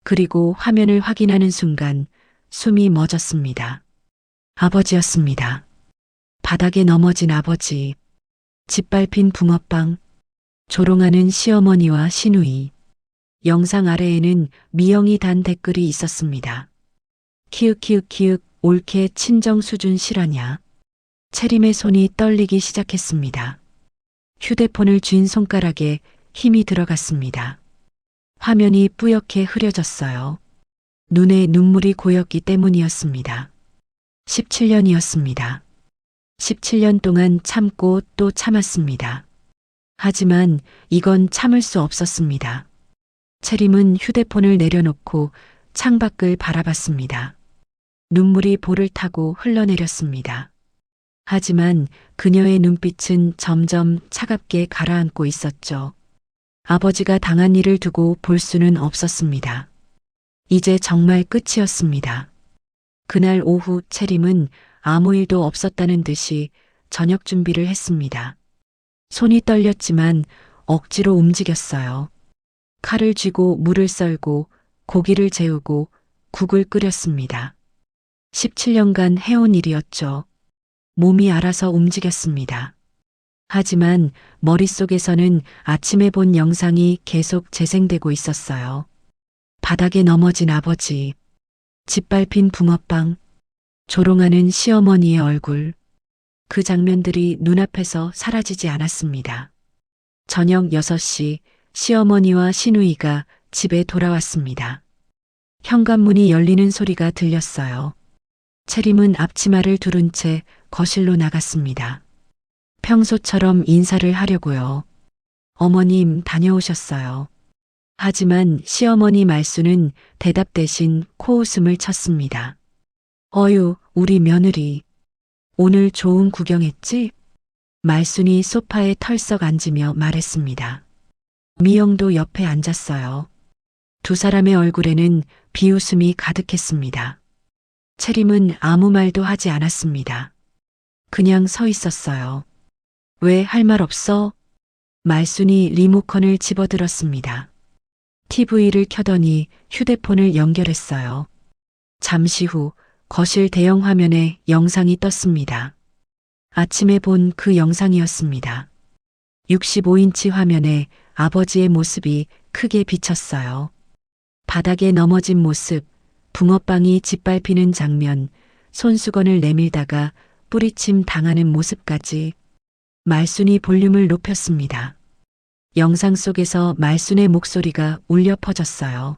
그리고 화면을 확인하는 순간 숨이 멎었습니다. 아버지였습니다. 바닥에 넘어진 아버지, 짓밟힌 붕어빵, 조롱하는 시어머니와 시누이. 영상 아래에는 미영이 단 댓글이 있었습니다. 키읔키읔키읔 옳게 친정 수준 실화냐. 채림의 손이 떨리기 시작했습니다. 휴대폰을 쥔 손가락에 힘이 들어갔습니다. 화면이 뿌옇게 흐려졌어요. 눈에 눈물이 고였기 때문이었습니다. 17년이었습니다. 17년 동안 참고 또 참았습니다. 하지만 이건 참을 수 없었습니다. 채림은 휴대폰을 내려놓고 창밖을 바라봤습니다. 눈물이 볼을 타고 흘러내렸습니다. 하지만 그녀의 눈빛은 점점 차갑게 가라앉고 있었죠. 아버지가 당한 일을 두고 볼 수는 없었습니다. 이제 정말 끝이었습니다. 그날 오후 채림은 아무 일도 없었다는 듯이 저녁 준비를 했습니다. 손이 떨렸지만 억지로 움직였어요. 칼을 쥐고 물을 썰고 고기를 재우고 국을 끓였습니다. 17년간 해온 일이었죠. 몸이 알아서 움직였습니다. 하지만 머릿속에서는 아침에 본 영상이 계속 재생되고 있었어요. 바닥에 넘어진 아버지, 짓밟힌 붕어빵, 조롱하는 시어머니의 얼굴. 그 장면들이 눈앞에서 사라지지 않았습니다. 저녁 6시 시어머니와 시누이가 집에 돌아왔습니다. 현관문이 열리는 소리가 들렸어요. 채림은 앞치마를 두른 채 거실로 나갔습니다. 평소처럼 인사를 하려고요. 어머님 다녀오셨어요. 하지만 시어머니 말수는 대답 대신 코웃음을 쳤습니다. 어유, 우리 며느리. 오늘 좋은 구경했지? 말순이 소파에 털썩 앉으며 말했습니다. 미영도 옆에 앉았어요. 두 사람의 얼굴에는 비웃음이 가득했습니다. 채림은 아무 말도 하지 않았습니다. 그냥 서 있었어요. 왜 할 말 없어? 말순이 리모컨을 집어들었습니다. TV를 켜더니 휴대폰을 연결했어요. 잠시 후 거실 대형 화면에 영상이 떴습니다. 아침에 본 그 영상이었습니다. 65인치 화면에 아버지의 모습이 크게 비쳤어요. 바닥에 넘어진 모습, 붕어빵이 짓밟히는 장면, 손수건을 내밀다가 뿌리침 당하는 모습까지. 말순이 볼륨을 높였습니다. 영상 속에서 말순의 목소리가 울려 퍼졌어요.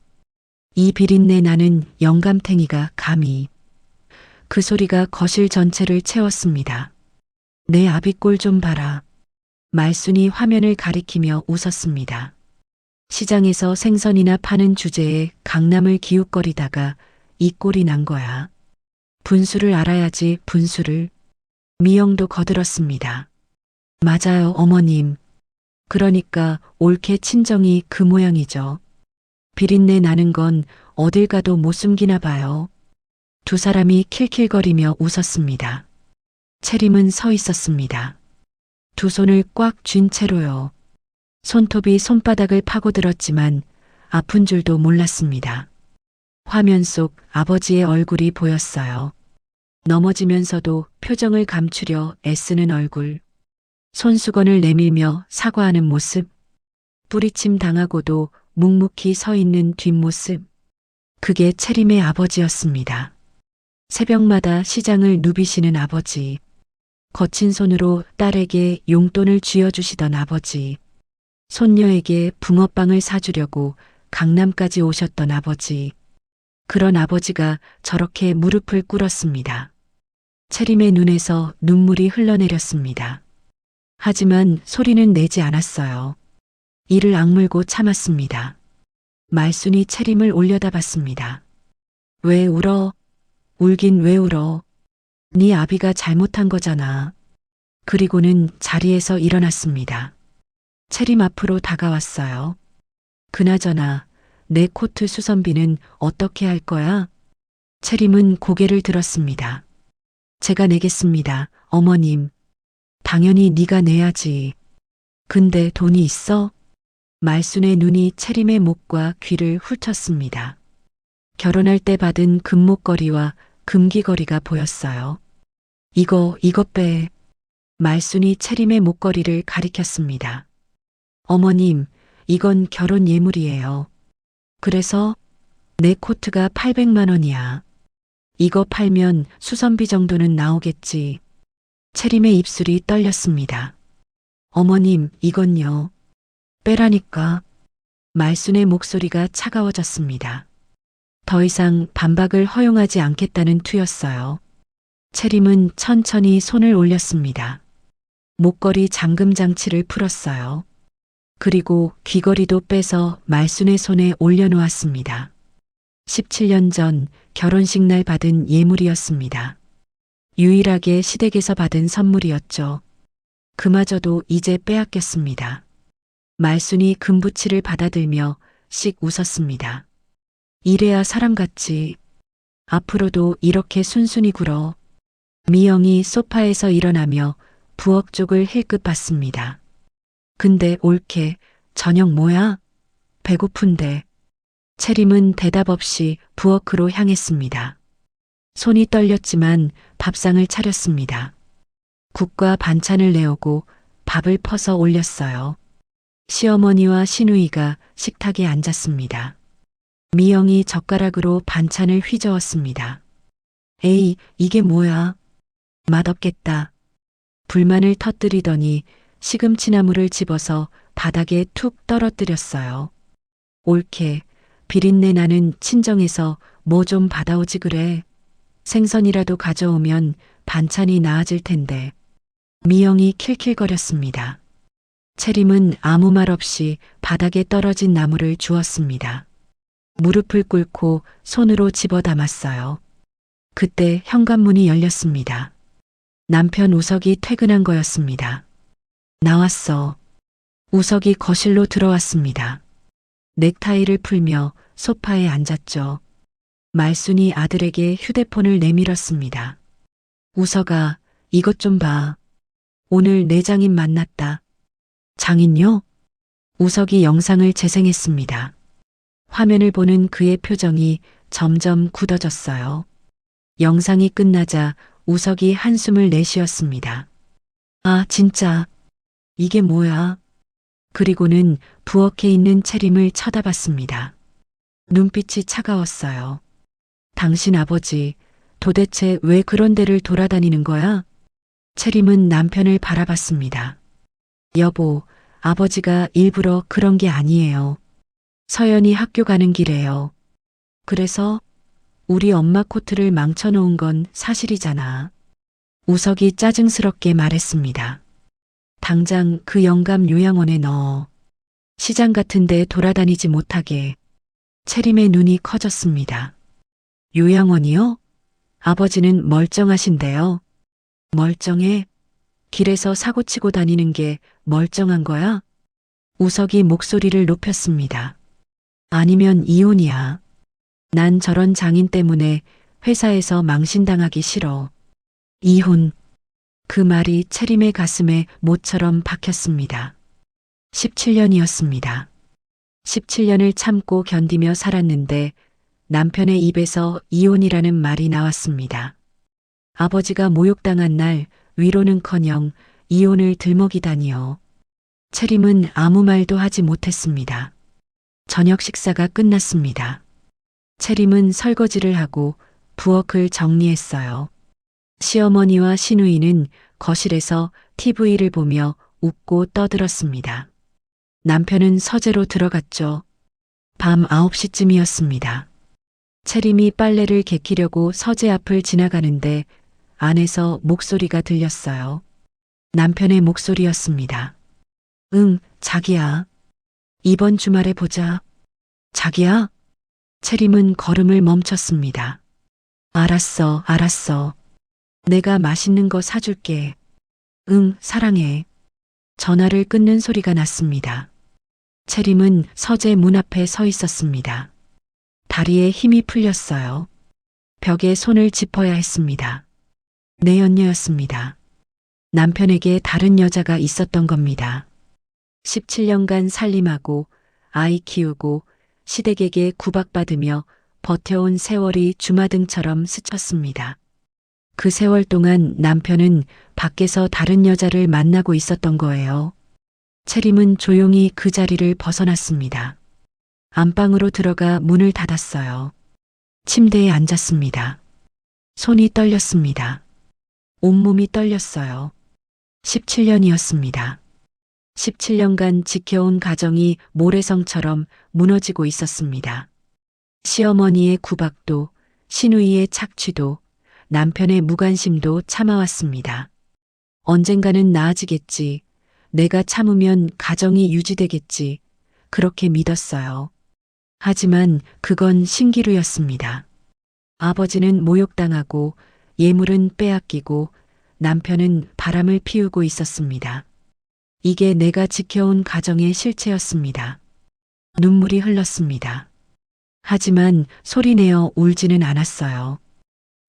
이 비린내 나는 영감탱이가 감히. 그 소리가 거실 전체를 채웠습니다. 내 아비꼴 좀 봐라. 말순이 화면을 가리키며 웃었습니다. 시장에서 생선이나 파는 주제에 강남을 기웃거리다가 이 꼴이 난 거야. 분수를 알아야지, 분수를. 미영도 거들었습니다. 맞아요, 어머님. 그러니까 옳게 친정이 그 모양이죠. 비린내 나는 건 어딜 가도 못 숨기나 봐요. 두 사람이 킬킬거리며 웃었습니다. 채림은 서 있었습니다. 두 손을 꽉 쥔 채로요. 손톱이 손바닥을 파고들었지만 아픈 줄도 몰랐습니다. 화면 속 아버지의 얼굴이 보였어요. 넘어지면서도 표정을 감추려 애쓰는 얼굴. 손수건을 내밀며 사과하는 모습. 뿌리침 당하고도 묵묵히 서 있는 뒷모습. 그게 채림의 아버지였습니다. 새벽마다 시장을 누비시는 아버지. 거친 손으로 딸에게 용돈을 쥐어주시던 아버지. 손녀에게 붕어빵을 사주려고 강남까지 오셨던 아버지. 그런 아버지가 저렇게 무릎을 꿇었습니다. 채림의 눈에서 눈물이 흘러내렸습니다. 하지만 소리는 내지 않았어요. 이를 악물고 참았습니다. 말순이 채림을 올려다봤습니다. 왜 울어? 울긴 왜 울어? 네 아비가 잘못한 거잖아. 그리고는 자리에서 일어났습니다. 채림 앞으로 다가왔어요. 그나저나 내 코트 수선비는 어떻게 할 거야? 채림은 고개를 들었습니다. 제가 내겠습니다, 어머님. 당연히 네가 내야지. 근데 돈이 있어? 말순의 눈이 채림의 목과 귀를 훑었습니다. 결혼할 때 받은 금목걸이와 금귀걸이가 보였어요. 이거 빼. 말순이 채림의 목걸이를 가리켰습니다. 어머님, 이건 결혼 예물이에요. 그래서 내 코트가 800만 원이야. 이거 팔면 수선비 정도는 나오겠지. 채림의 입술이 떨렸습니다. 어머님, 이건요. 빼라니까. 말순의 목소리가 차가워졌습니다. 더 이상 반박을 허용하지 않겠다는 투였어요. 채림은 천천히 손을 올렸습니다. 목걸이 잠금 장치를 풀었어요. 그리고 귀걸이도 빼서 말순의 손에 올려놓았습니다. 17년 전 결혼식 날 받은 예물이었습니다. 유일하게 시댁에서 받은 선물이었죠. 그마저도 이제 빼앗겼습니다. 말순이 금부치를 받아들며 씩 웃었습니다. 이래야 사람같지. 앞으로도 이렇게 순순히 굴어. 미영이 소파에서 일어나며 부엌 쪽을 힐끗 봤습니다. 근데 올케, 저녁 뭐야? 배고픈데. 채림은 대답 없이 부엌으로 향했습니다. 손이 떨렸지만 밥상을 차렸습니다. 국과 반찬을 내오고 밥을 퍼서 올렸어요. 시어머니와 시누이가 식탁에 앉았습니다. 미영이 젓가락으로 반찬을 휘저었습니다. 에이, 이게 뭐야? 맛없겠다. 불만을 터뜨리더니 시금치나물을 집어서 바닥에 툭 떨어뜨렸어요. 옳게, 비린내 나는 친정에서 뭐 좀 받아오지 그래. 생선이라도 가져오면 반찬이 나아질 텐데. 미영이 킬킬거렸습니다. 채림은 아무 말 없이 바닥에 떨어진 나물을 주었습니다. 무릎을 꿇고 손으로 집어 담았어요. 그때 현관문이 열렸습니다. 남편 우석이 퇴근한 거였습니다. 나왔어. 우석이 거실로 들어왔습니다. 넥타이를 풀며 소파에 앉았죠. 말순이 아들에게 휴대폰을 내밀었습니다. 우석아, 이것 좀 봐. 오늘 내 장인 만났다. 장인요? 우석이 영상을 재생했습니다. 화면을 보는 그의 표정이 점점 굳어졌어요. 영상이 끝나자 우석이 한숨을 내쉬었습니다. 아, 진짜. 이게 뭐야? 그리고는 부엌에 있는 채림을 쳐다봤습니다. 눈빛이 차가웠어요. 당신 아버지, 도대체 왜 그런 데를 돌아다니는 거야? 채림은 남편을 바라봤습니다. 여보, 아버지가 일부러 그런 게 아니에요. 서연이 학교 가는 길에요. 그래서 우리 엄마 코트를 망쳐놓은 건 사실이잖아. 우석이 짜증스럽게 말했습니다. 당장 그 영감 요양원에 넣어. 시장 같은 데 돌아다니지 못하게. 채림의 눈이 커졌습니다. 요양원이요? 아버지는 멀쩡하신데요. 멀쩡해? 길에서 사고치고 다니는 게 멀쩡한 거야? 우석이 목소리를 높였습니다. 아니면 이혼이야. 난 저런 장인 때문에 회사에서 망신당하기 싫어. 이혼. 그 말이 채림의 가슴에 못처럼 박혔습니다. 17년이었습니다. 17년을 참고 견디며 살았는데 남편의 입에서 이혼이라는 말이 나왔습니다. 아버지가 모욕당한 날 위로는커녕 이혼을 들먹이다니요. 채림은 아무 말도 하지 못했습니다. 저녁 식사가 끝났습니다. 채림은 설거지를 하고 부엌을 정리했어요. 시어머니와 시누이는 거실에서 TV를 보며 웃고 떠들었습니다. 남편은 서재로 들어갔죠. 밤 9시쯤이었습니다. 채림이 빨래를 개키려고 서재 앞을 지나가는데 안에서 목소리가 들렸어요. 남편의 목소리였습니다. 응, 자기야. 이번 주말에 보자. 자기야? 채림은 걸음을 멈췄습니다. 알았어, 알았어. 내가 맛있는 거 사줄게. 응, 사랑해. 전화를 끊는 소리가 났습니다. 채림은 서재 문 앞에 서 있었습니다. 다리에 힘이 풀렸어요. 벽에 손을 짚어야 했습니다. 내 연녀였습니다. 남편에게 다른 여자가 있었던 겁니다. 17년간 살림하고 아이 키우고 시댁에게 구박받으며 버텨온 세월이 주마등처럼 스쳤습니다. 그 세월 동안 남편은 밖에서 다른 여자를 만나고 있었던 거예요. 채림은 조용히 그 자리를 벗어났습니다. 안방으로 들어가 문을 닫았어요. 침대에 앉았습니다. 손이 떨렸습니다. 온몸이 떨렸어요. 17년이었습니다. 17년간 지켜온 가정이 모래성처럼 무너지고 있었습니다. 시어머니의 구박도, 시누이의 착취도, 남편의 무관심도 참아왔습니다. 언젠가는 나아지겠지. 내가 참으면 가정이 유지되겠지. 그렇게 믿었어요. 하지만 그건 신기루였습니다. 아버지는 모욕당하고 예물은 빼앗기고 남편은 바람을 피우고 있었습니다. 이게 내가 지켜온 가정의 실체였습니다. 눈물이 흘렀습니다. 하지만 소리내어 울지는 않았어요.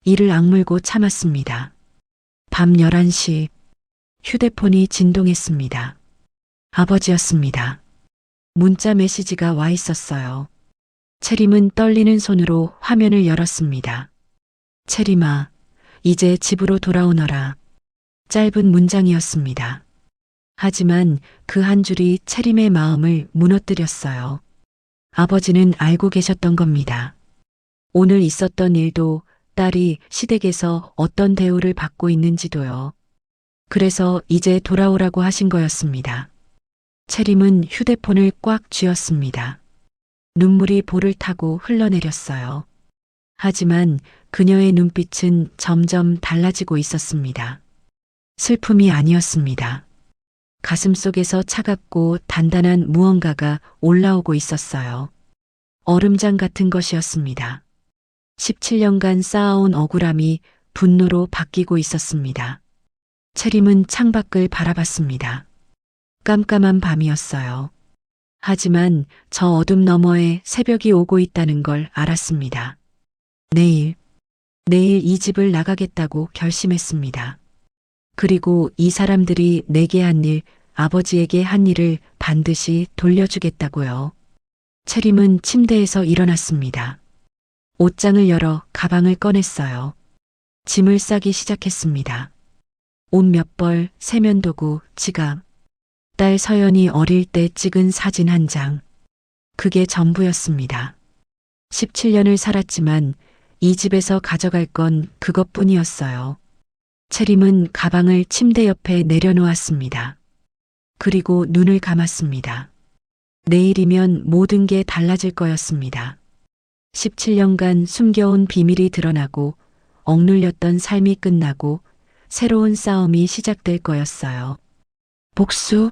이를 악물고 참았습니다. 밤 11시 휴대폰이 진동했습니다. 아버지였습니다. 문자 메시지가 와 있었어요. 채림은 떨리는 손으로 화면을 열었습니다. 채림아, 이제 집으로 돌아오너라. 짧은 문장이었습니다. 하지만 그 한 줄이 채림의 마음을 무너뜨렸어요. 아버지는 알고 계셨던 겁니다. 오늘 있었던 일도 딸이 시댁에서 어떤 대우를 받고 있는지도요. 그래서 이제 돌아오라고 하신 거였습니다. 채림은 휴대폰을 꽉 쥐었습니다. 눈물이 볼을 타고 흘러내렸어요. 하지만 그녀의 눈빛은 점점 달라지고 있었습니다. 슬픔이 아니었습니다. 가슴 속에서 차갑고 단단한 무언가가 올라오고 있었어요. 얼음장 같은 것이었습니다. 17년간 쌓아온 억울함이 분노로 바뀌고 있었습니다. 채림은 창밖을 바라봤습니다. 깜깜한 밤이었어요. 하지만 저 어둠 너머에 새벽이 오고 있다는 걸 알았습니다. 내일 이 집을 나가겠다고 결심했습니다. 그리고 이 사람들이 내게 한 일, 아버지에게 한 일을 반드시 돌려주겠다고요. 채림은 침대에서 일어났습니다. 옷장을 열어 가방을 꺼냈어요. 짐을 싸기 시작했습니다. 옷 몇 벌, 세면도구, 지갑, 딸 서연이 어릴 때 찍은 사진 한 장. 그게 전부였습니다. 17년을 살았지만 이 집에서 가져갈 건 그것뿐이었어요. 채림은 가방을 침대 옆에 내려놓았습니다. 그리고 눈을 감았습니다. 내일이면 모든 게 달라질 거였습니다. 17년간 숨겨온 비밀이 드러나고 억눌렸던 삶이 끝나고 새로운 싸움이 시작될 거였어요. 복수?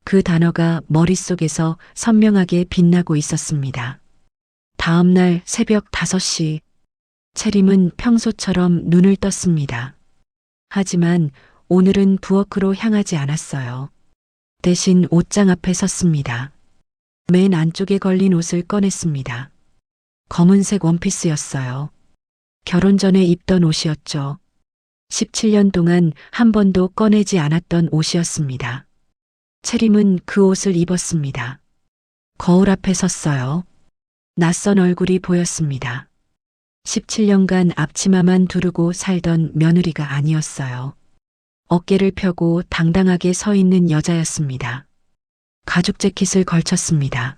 그 단어가 머릿속에서 선명하게 빛나고 있었습니다. 다음 날 새벽 5시, 채림은 평소처럼 눈을 떴습니다. 하지만 오늘은 부엌으로 향하지 않았어요. 대신 옷장 앞에 섰습니다. 맨 안쪽에 걸린 옷을 꺼냈습니다. 검은색 원피스였어요. 결혼 전에 입던 옷이었죠. 17년 동안 한 번도 꺼내지 않았던 옷이었습니다. 채림은 그 옷을 입었습니다. 거울 앞에 섰어요. 낯선 얼굴이 보였습니다. 17년간 앞치마만 두르고 살던 며느리가 아니었어요. 어깨를 펴고 당당하게 서 있는 여자였습니다. 가죽 재킷을 걸쳤습니다.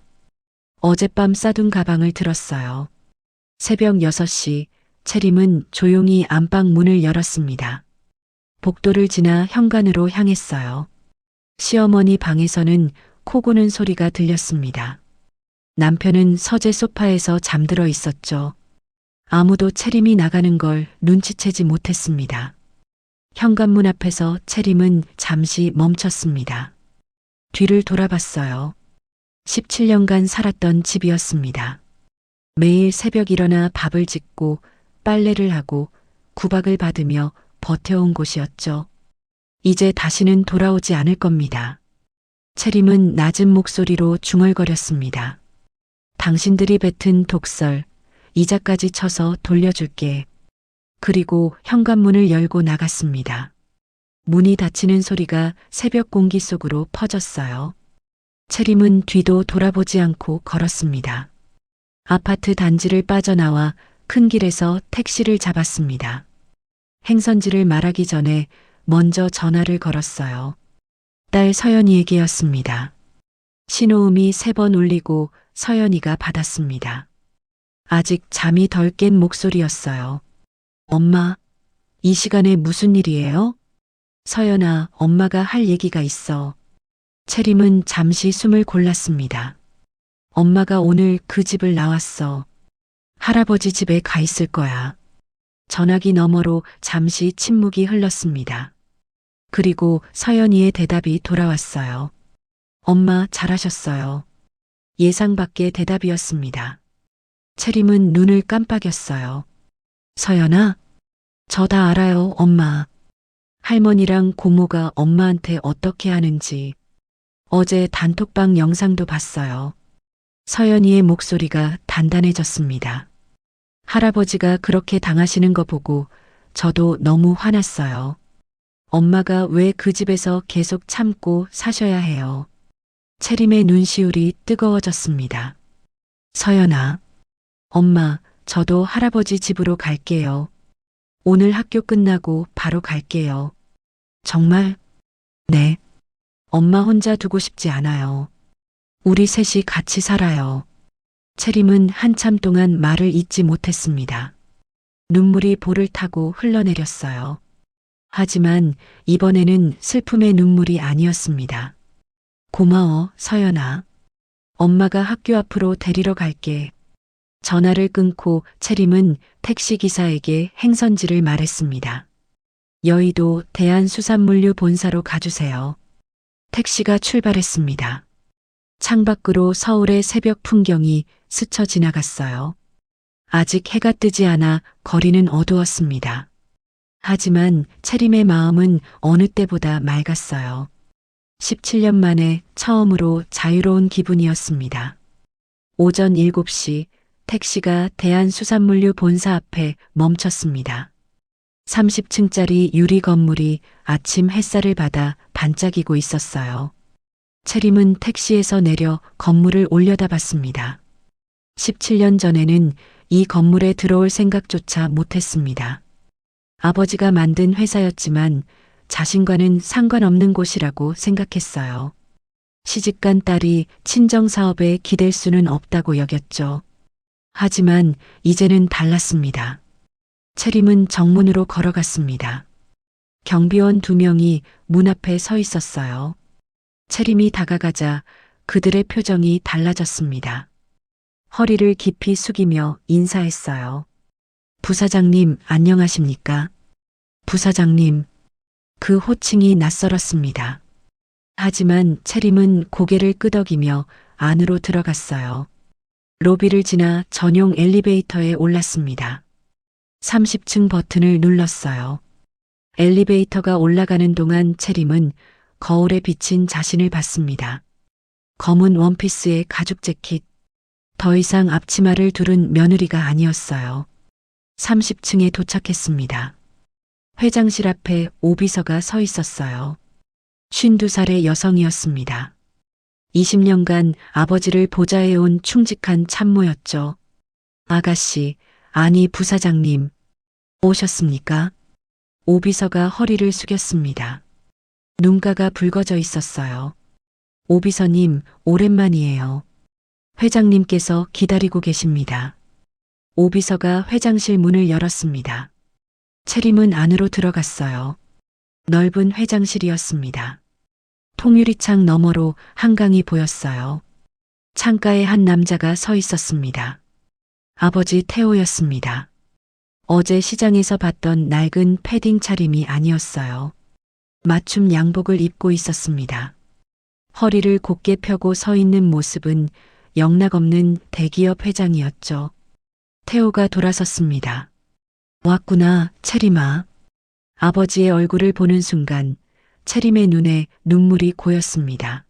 어젯밤 싸둔 가방을 들었어요. 새벽 6시 채림은 조용히 안방 문을 열었습니다. 복도를 지나 현관으로 향했어요. 시어머니 방에서는 코 고는 소리가 들렸습니다. 남편은 서재 소파에서 잠들어 있었죠. 아무도 채림이 나가는 걸 눈치채지 못했습니다. 현관문 앞에서 채림은 잠시 멈췄습니다. 뒤를 돌아봤어요. 17년간 살았던 집이었습니다. 매일 새벽 일어나 밥을 짓고 빨래를 하고 구박을 받으며 버텨온 곳이었죠. 이제 다시는 돌아오지 않을 겁니다. 채림은 낮은 목소리로 중얼거렸습니다. 당신들이 뱉은 독설, 이자까지 쳐서 돌려줄게. 그리고 현관문을 열고 나갔습니다. 문이 닫히는 소리가 새벽 공기 속으로 퍼졌어요. 채림은 뒤도 돌아보지 않고 걸었습니다. 아파트 단지를 빠져나와 큰 길에서 택시를 잡았습니다. 행선지를 말하기 전에 먼저 전화를 걸었어요. 딸 서연이에게였습니다. 신호음이 3번 울리고 서연이가 받았습니다. 아직 잠이 덜 깬 목소리였어요. 엄마, 이 시간에 무슨 일이에요? 서연아, 엄마가 할 얘기가 있어. 채림은 잠시 숨을 골랐습니다. 엄마가 오늘 그 집을 나왔어. 할아버지 집에 가 있을 거야. 전화기 너머로 잠시 침묵이 흘렀습니다. 그리고 서연이의 대답이 돌아왔어요. 엄마, 잘하셨어요. 예상 밖의 대답이었습니다. 채림은 눈을 깜빡였어요. 서연아, 저 다 알아요, 엄마. 할머니랑 고모가 엄마한테 어떻게 하는지. 어제 단톡방 영상도 봤어요. 서연이의 목소리가 단단해졌습니다. 할아버지가 그렇게 당하시는 거 보고 저도 너무 화났어요. 엄마가 왜 그 집에서 계속 참고 사셔야 해요. 채림의 눈시울이 뜨거워졌습니다. 서연아, 엄마, 저도 할아버지 집으로 갈게요. 오늘 학교 끝나고 바로 갈게요. 정말? 네. 엄마 혼자 두고 싶지 않아요. 우리 셋이 같이 살아요. 채림은 한참 동안 말을 잇지 못했습니다. 눈물이 볼을 타고 흘러내렸어요. 하지만 이번에는 슬픔의 눈물이 아니었습니다. 고마워, 서연아. 엄마가 학교 앞으로 데리러 갈게. 전화를 끊고 채림은 택시기사에게 행선지를 말했습니다. 여의도 대한수산물류 본사로 가주세요. 택시가 출발했습니다. 창밖으로 서울의 새벽 풍경이 스쳐 지나갔어요. 아직 해가 뜨지 않아 거리는 어두웠습니다. 하지만 채림의 마음은 어느 때보다 맑았어요. 17년 만에 처음으로 자유로운 기분이었습니다. 오전 7시 택시가 대한수산물류 본사 앞에 멈췄습니다. 30층짜리 유리 건물이 아침 햇살을 받아 반짝이고 있었어요. 채림은 택시에서 내려 건물을 올려다봤습니다. 17년 전에는 이 건물에 들어올 생각조차 못했습니다. 아버지가 만든 회사였지만 자신과는 상관없는 곳이라고 생각했어요. 시집간 딸이 친정사업에 기댈 수는 없다고 여겼죠. 하지만 이제는 달랐습니다. 채림은 정문으로 걸어갔습니다. 경비원 2명이 문 앞에 서 있었어요. 채림이 다가가자 그들의 표정이 달라졌습니다. 허리를 깊이 숙이며 인사했어요. 부사장님, 안녕하십니까? 부사장님. 그 호칭이 낯설었습니다. 하지만 채림은 고개를 끄덕이며 안으로 들어갔어요. 로비를 지나 전용 엘리베이터에 올랐습니다. 30층 버튼을 눌렀어요. 엘리베이터가 올라가는 동안 채림은 거울에 비친 자신을 봤습니다. 검은 원피스에 가죽 재킷. 더 이상 앞치마를 두른 며느리가 아니었어요. 30층에 도착했습니다. 회장실 앞에 오비서가 서 있었어요. 52살의 여성이었습니다. 20년간 아버지를 보좌해온 충직한 참모였죠. 아가씨, 아니 부사장님, 오셨습니까? 오비서가 허리를 숙였습니다. 눈가가 붉어져 있었어요. 오비서님, 오랜만이에요. 회장님께서 기다리고 계십니다. 오비서가 회장실 문을 열었습니다. 채림은 안으로 들어갔어요. 넓은 회장실이었습니다. 통유리창 너머로 한강이 보였어요. 창가에 한 남자가 서 있었습니다. 아버지 태호였습니다. 어제 시장에서 봤던 낡은 패딩 차림이 아니었어요. 맞춤 양복을 입고 있었습니다. 허리를 곧게 펴고 서 있는 모습은 영락없는 대기업 회장이었죠. 태호가 돌아섰습니다. 왔구나, 채림아. 아버지의 얼굴을 보는 순간 채림의 눈에 눈물이 고였습니다.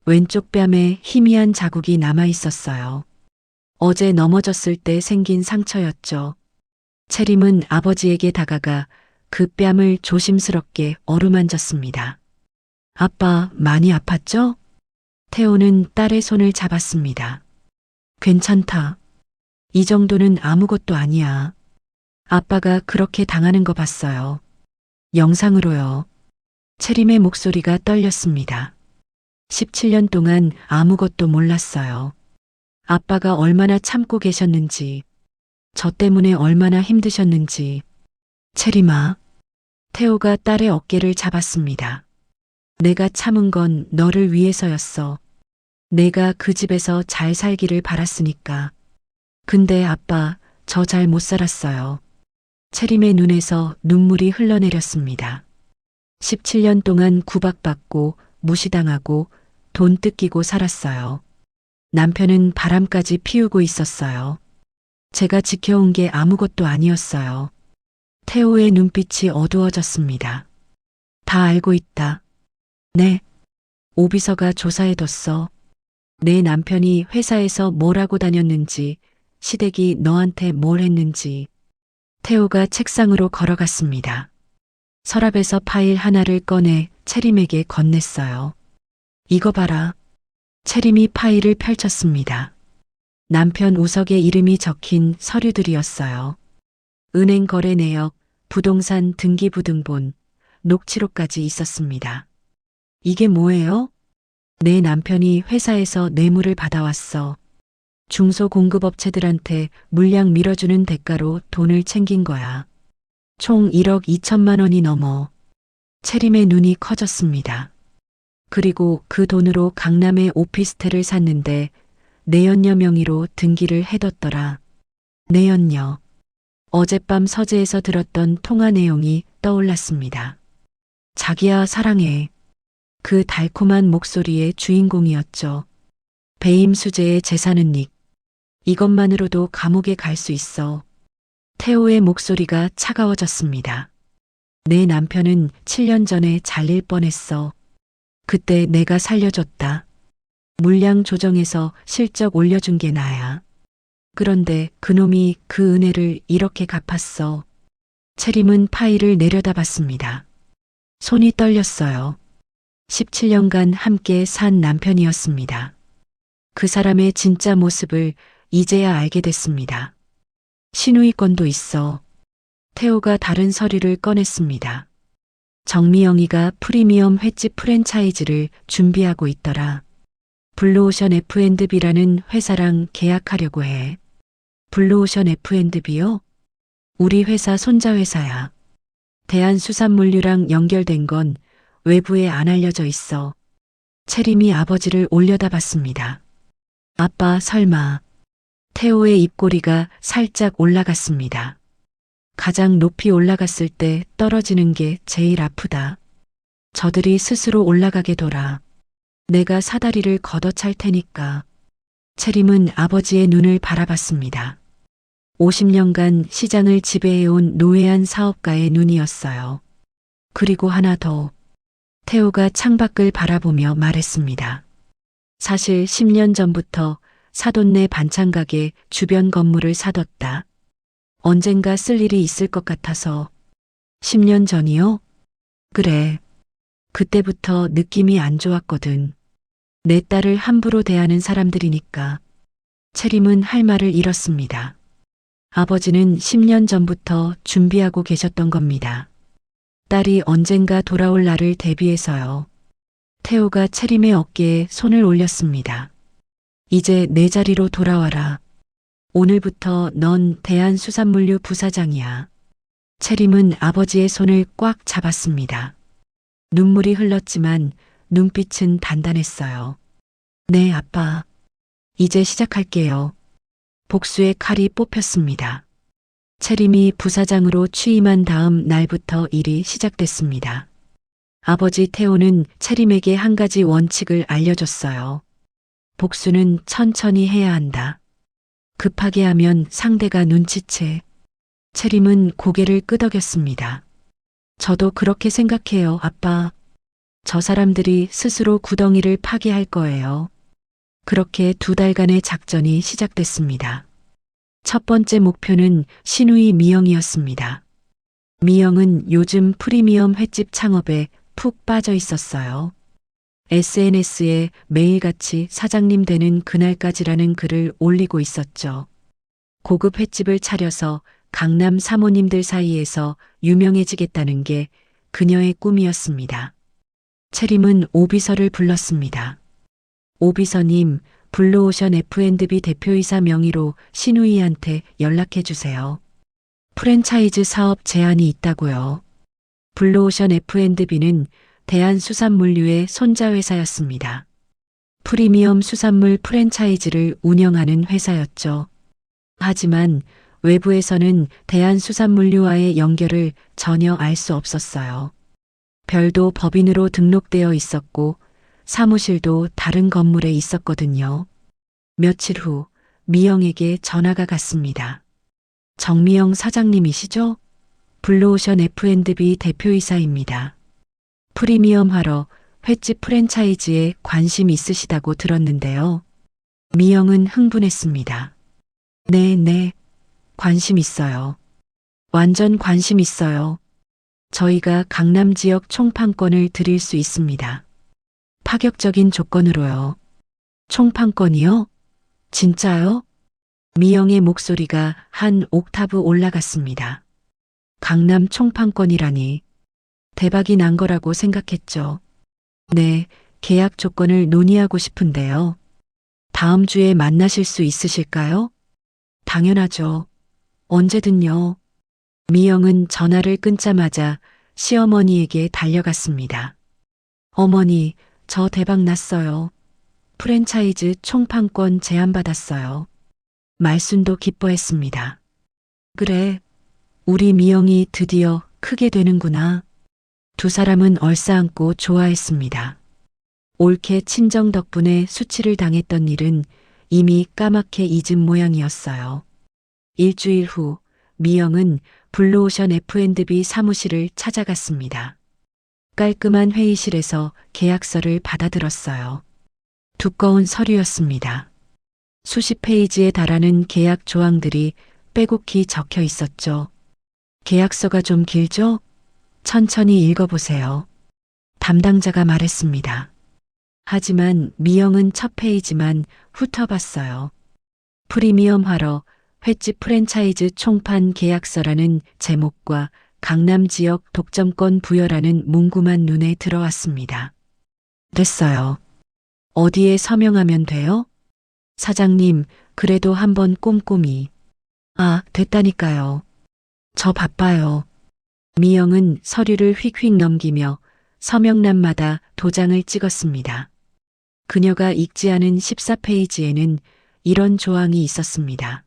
왼쪽 뺨에 희미한 자국이 남아 있었어요. 어제 넘어졌을 때 생긴 상처였죠. 채림은 아버지에게 다가가 그 뺨을 조심스럽게 어루만졌습니다. 아빠, 많이 아팠죠? 태호는 딸의 손을 잡았습니다. 괜찮다. 이 정도는 아무것도 아니야. 아빠가 그렇게 당하는 거 봤어요. 영상으로요. 채림의 목소리가 떨렸습니다. 17년 동안 아무것도 몰랐어요. 아빠가 얼마나 참고 계셨는지, 저 때문에 얼마나 힘드셨는지. 채림아. 태호가 딸의 어깨를 잡았습니다. 내가 참은 건 너를 위해서였어. 내가 그 집에서 잘 살기를 바랐으니까. 근데 아빠, 저 잘 못 살았어요. 채림의 눈에서 눈물이 흘러내렸습니다. 17년 동안 구박받고 무시당하고 돈 뜯기고 살았어요. 남편은 바람까지 피우고 있었어요. 제가 지켜온 게 아무것도 아니었어요. 태호의 눈빛이 어두워졌습니다. 다 알고 있다. 네. 오비서가 조사해뒀어. 내 남편이 회사에서 뭘 하고 다녔는지, 시댁이 너한테 뭘 했는지. 태호가 책상으로 걸어갔습니다. 서랍에서 파일 하나를 꺼내 채림에게 건넸어요. 이거 봐라. 채림이 파일을 펼쳤습니다. 남편 우석의 이름이 적힌 서류들이었어요. 은행 거래 내역, 부동산 등기부등본, 녹취록까지 있었습니다. 이게 뭐예요? 내 남편이 회사에서 뇌물을 받아왔어. 중소공급업체들한테 물량 밀어주는 대가로 돈을 챙긴 거야. 총 1억 2천만 원이 넘어. 채림의 눈이 커졌습니다. 그리고 그 돈으로 강남에 오피스텔을 샀는데 내연녀 명의로 등기를 해뒀더라. 내연녀. 어젯밤 서재에서 들었던 통화 내용이 떠올랐습니다. 자기야 사랑해. 그 달콤한 목소리의 주인공이었죠. 배임 수재의 재산은 닉. 이것만으로도 감옥에 갈 수 있어. 태호의 목소리가 차가워졌습니다. 내 남편은 7년 전에 잘릴 뻔했어. 그때 내가 살려줬다. 물량 조정해서 실적 올려준 게 나야. 그런데 그놈이 그 은혜를 이렇게 갚았어. 채림은 파일을 내려다봤습니다. 손이 떨렸어요. 17년간 함께 산 남편이었습니다. 그 사람의 진짜 모습을 이제야 알게 됐습니다. 신우이권도 있어. 태호가 다른 서류를 꺼냈습니다. 정미영이가 프리미엄 횟집 프랜차이즈를 준비하고 있더라. 블루오션 F&B라는 회사랑 계약하려고 해. 블루오션 F&B요? 우리 회사 손자 회사야. 대한수산물류랑 연결된 건 외부에 안 알려져 있어. 채림이 아버지를 올려다봤습니다. 아빠 설마. 태호의 입꼬리가 살짝 올라갔습니다. 가장 높이 올라갔을 때 떨어지는 게 제일 아프다. 저들이 스스로 올라가게 둬라. 내가 사다리를 걷어찰 테니까. 채림은 아버지의 눈을 바라봤습니다. 50년간 시장을 지배해온 노회한 사업가의 눈이었어요. 그리고 하나 더. 태호가 창밖을 바라보며 말했습니다. 사실 10년 전부터 사돈네 반찬가게 주변 건물을 사뒀다. 언젠가 쓸 일이 있을 것 같아서. 10년 전이요? 그래. 그때부터 느낌이 안 좋았거든. 내 딸을 함부로 대하는 사람들이니까. 채림은 할 말을 잃었습니다. 아버지는 10년 전부터 준비하고 계셨던 겁니다. 딸이 언젠가 돌아올 날을 대비해서요. 태호가 채림의 어깨에 손을 올렸습니다. 이제 내 자리로 돌아와라. 오늘부터 넌 대한수산물류 부사장이야. 채림은 아버지의 손을 꽉 잡았습니다. 눈물이 흘렀지만 눈빛은 단단했어요. 네, 아빠. 이제 시작할게요. 복수의 칼이 뽑혔습니다. 채림이 부사장으로 취임한 다음 날부터 일이 시작됐습니다. 아버지 태호는 채림에게 한 가지 원칙을 알려줬어요. 복수는 천천히 해야 한다. 급하게 하면 상대가 눈치채. 채림은 고개를 끄덕였습니다. 저도 그렇게 생각해요, 아빠. 저 사람들이 스스로 구덩이를 파괴할 거예요. 그렇게 2달간의 작전이 시작됐습니다. 첫 번째 목표는 신우이 미영이었습니다. 미영은 요즘 프리미엄 횟집 창업에 푹 빠져 있었어요. SNS에 매일같이 사장님 되는 그날까지라는 글을 올리고 있었죠. 고급 횟집을 차려서 강남 사모님들 사이에서 유명해지겠다는 게 그녀의 꿈이었습니다. 채림은 오비서를 불렀습니다. 오비서님, 블루오션 F&B 대표이사 명의로 신우이한테 연락해 주세요. 프랜차이즈 사업 제안이 있다고요. 블루오션 F&B는 대한수산물류의 손자회사였습니다. 프리미엄 수산물 프랜차이즈를 운영하는 회사였죠. 하지만 외부에서는 대한수산물류와의 연결을 전혀 알 수 없었어요. 별도 법인으로 등록되어 있었고 사무실도 다른 건물에 있었거든요. 며칠 후 미영에게 전화가 갔습니다. 정미영 사장님이시죠? 블루오션 F&B 대표이사입니다. 프리미엄하러 횟집 프랜차이즈에 관심 있으시다고 들었는데요. 미영은 흥분했습니다. 네, 관심 있어요. 완전 관심 있어요. 저희가 강남 지역 총판권을 드릴 수 있습니다. 파격적인 조건으로요. 총판권이요? 진짜요? 미영의 목소리가 한 옥타브 올라갔습니다. 강남 총판권이라니. 대박이 난 거라고 생각했죠. 네, 계약 조건을 논의하고 싶은데요. 다음 주에 만나실 수 있으실까요? 당연하죠. 언제든요. 미영은 전화를 끊자마자 시어머니에게 달려갔습니다. 어머니, 저 대박 났어요. 프랜차이즈 총판권 제안받았어요. 말순도 기뻐했습니다. 그래, 우리 미영이 드디어 크게 되는구나. 두 사람은 얼싸안고 좋아했습니다. 옳게 친정 덕분에 수치를 당했던 일은 이미 까맣게 잊은 모양이었어요. 일주일 후 미영은 블루오션 F&B 사무실을 찾아갔습니다. 깔끔한 회의실에서 계약서를 받아들었어요. 두꺼운 서류였습니다. 수십 페이지에 달하는 계약 조항들이 빼곡히 적혀 있었죠. 계약서가 좀 길죠? 천천히 읽어보세요. 담당자가 말했습니다. 하지만 미영은 첫 페이지만 훑어봤어요. 프리미엄하러 횟집 프랜차이즈 총판 계약서라는 제목과 강남 지역 독점권 부여라는 문구만 눈에 들어왔습니다. 됐어요. 어디에 서명하면 돼요? 사장님, 그래도 한번 꼼꼼히. 아, 됐다니까요. 저 바빠요. 미영은 서류를 휙휙 넘기며 서명란마다 도장을 찍었습니다. 그녀가 읽지 않은 14페이지에는 이런 조항이 있었습니다.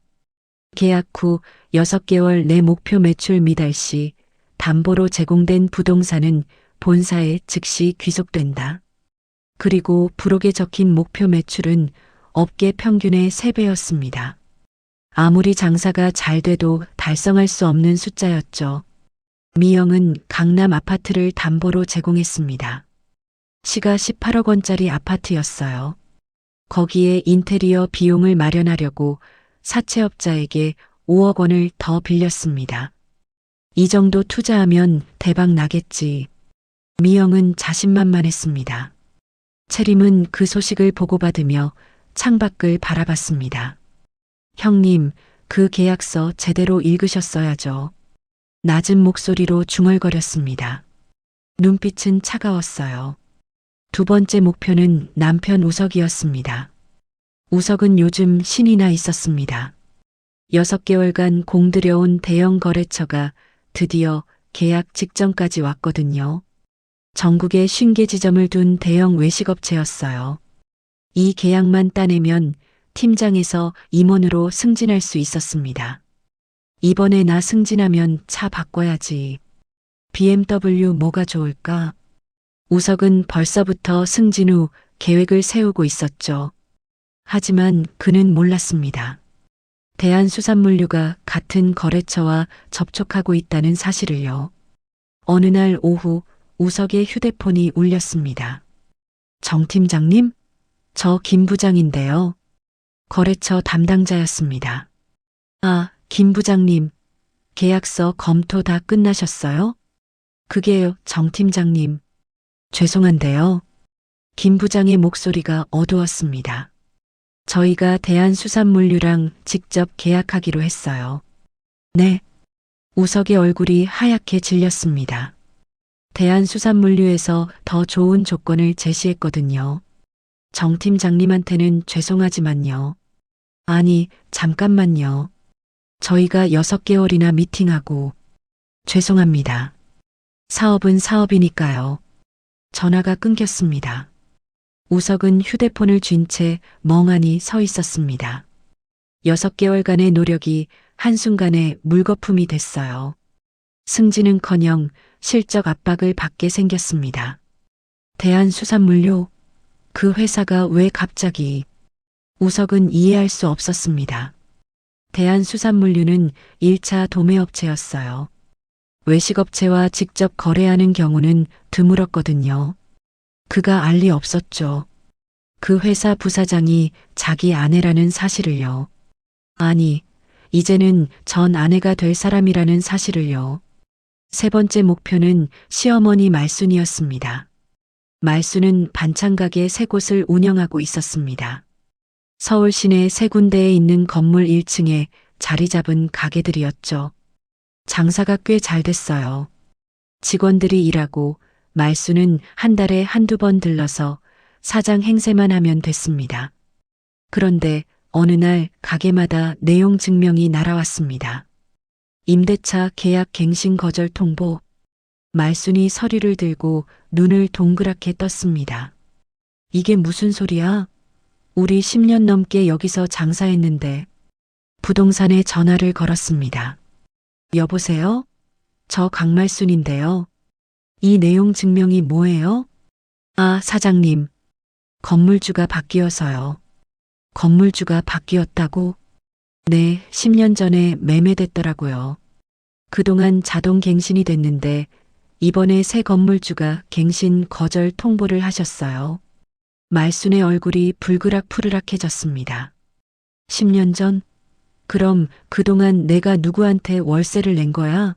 계약 후 6개월 내 목표 매출 미달 시 담보로 제공된 부동산은 본사에 즉시 귀속된다. 그리고 부록에 적힌 목표 매출은 업계 평균의 3배였습니다. 아무리 장사가 잘 돼도 달성할 수 없는 숫자였죠. 미영은 강남 아파트를 담보로 제공했습니다. 시가 18억 원짜리 아파트였어요. 거기에 인테리어 비용을 마련하려고 사채업자에게 5억 원을 더 빌렸습니다. 이 정도 투자하면 대박 나겠지. 미영은 자신만만했습니다. 채림은 그 소식을 보고받으며 창밖을 바라봤습니다. 형님, 그 계약서 제대로 읽으셨어야죠. 낮은 목소리로 중얼거렸습니다. 눈빛은 차가웠어요. 두 번째 목표는 남편 우석이었습니다. 우석은 요즘 신이 나 있었습니다. 6개월간 공들여온 대형 거래처가 드디어 계약 직전까지 왔거든요. 전국에 50개 지점을 둔 대형 외식업체였어요. 이 계약만 따내면 팀장에서 임원으로 승진할 수 있었습니다. 이번에 나 승진하면 차 바꿔야지. BMW 뭐가 좋을까? 우석은 벌써부터 승진 후 계획을 세우고 있었죠. 하지만 그는 몰랐습니다. 대한수산물류가 같은 거래처와 접촉하고 있다는 사실을요. 어느 날 오후 우석의 휴대폰이 울렸습니다. 정 팀장님? 저 김 부장인데요. 거래처 담당자였습니다. 아, 김 부장님. 계약서 검토 다 끝나셨어요? 그게요, 정 팀장님. 죄송한데요. 김 부장의 목소리가 어두웠습니다. 저희가 대한수산물류랑 직접 계약하기로 했어요. 네. 우석의 얼굴이 하얗게 질렸습니다. 대한수산물류에서 더 좋은 조건을 제시했거든요. 정 팀장님한테는 죄송하지만요. 아니, 잠깐만요. 저희가 6개월이나 미팅하고. 죄송합니다. 사업은 사업이니까요. 전화가 끊겼습니다. 우석은 휴대폰을 쥔 채 멍하니 서 있었습니다. 6개월간의 노력이 한순간에 물거품이 됐어요. 승진은커녕 실적 압박을 받게 생겼습니다. 대한수산물류, 그 회사가 왜 갑자기? 우석은 이해할 수 없었습니다. 대한수산물류는 1차 도매업체였어요. 외식업체와 직접 거래하는 경우는 드물었거든요. 그가 알 리 없었죠. 그 회사 부사장이 자기 아내라는 사실을요. 아니, 이제는 전 아내가 될 사람이라는 사실을요. 세 번째 목표는 시어머니 말순이었습니다. 말순은 반찬가게 3곳을 운영하고 있었습니다. 서울 시내 3군데에 있는 건물 1층에 자리 잡은 가게들이었죠. 장사가 꽤 잘 됐어요. 직원들이 일하고 말순은 한 달에 한두 번 들러서 사장 행세만 하면 됐습니다. 그런데 어느 날 가게마다 내용 증명이 날아왔습니다. 임대차 계약 갱신 거절 통보. 말순이 서류를 들고 눈을 동그랗게 떴습니다. 이게 무슨 소리야? 우리 10년 넘게 여기서 장사했는데. 부동산에 전화를 걸었습니다. 여보세요? 저 강말순인데요. 이 내용 증명이 뭐예요? 아, 사장님. 건물주가 바뀌어서요. 건물주가 바뀌었다고? 네, 10년 전에 매매됐더라고요. 그동안 자동 갱신이 됐는데 이번에 새 건물주가 갱신 거절 통보를 하셨어요. 말순의 얼굴이 불그락푸르락해졌습니다. 10년 전? 그럼 그동안 내가 누구한테 월세를 낸 거야?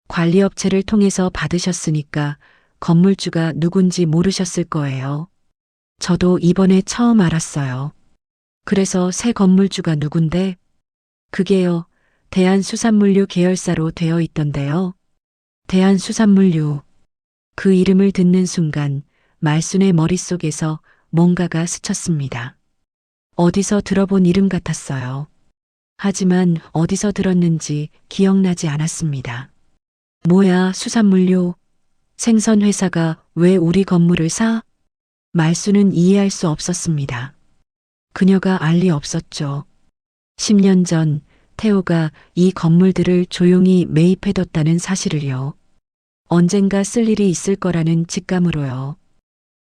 관리업체를 통해서 받으셨으니까 건물주가 누군지 모르셨을 거예요. 저도 이번에 처음 알았어요. 그래서 새 건물주가 누군데? 그게요, 대한수산물류 계열사로 되어 있던데요. 대한수산물류. 그 이름을 듣는 순간 말순의 머릿속에서 뭔가가 스쳤습니다. 어디서 들어본 이름 같았어요. 하지만 어디서 들었는지 기억나지 않았습니다. 뭐야, 수산물류. 생선회사가 왜 우리 건물을 사? 말순은 이해할 수 없었습니다. 그녀가 알 리 없었죠. 10년 전 태호가 이 건물들을 조용히 매입해뒀다는 사실을요. 언젠가 쓸 일이 있을 거라는 직감으로요.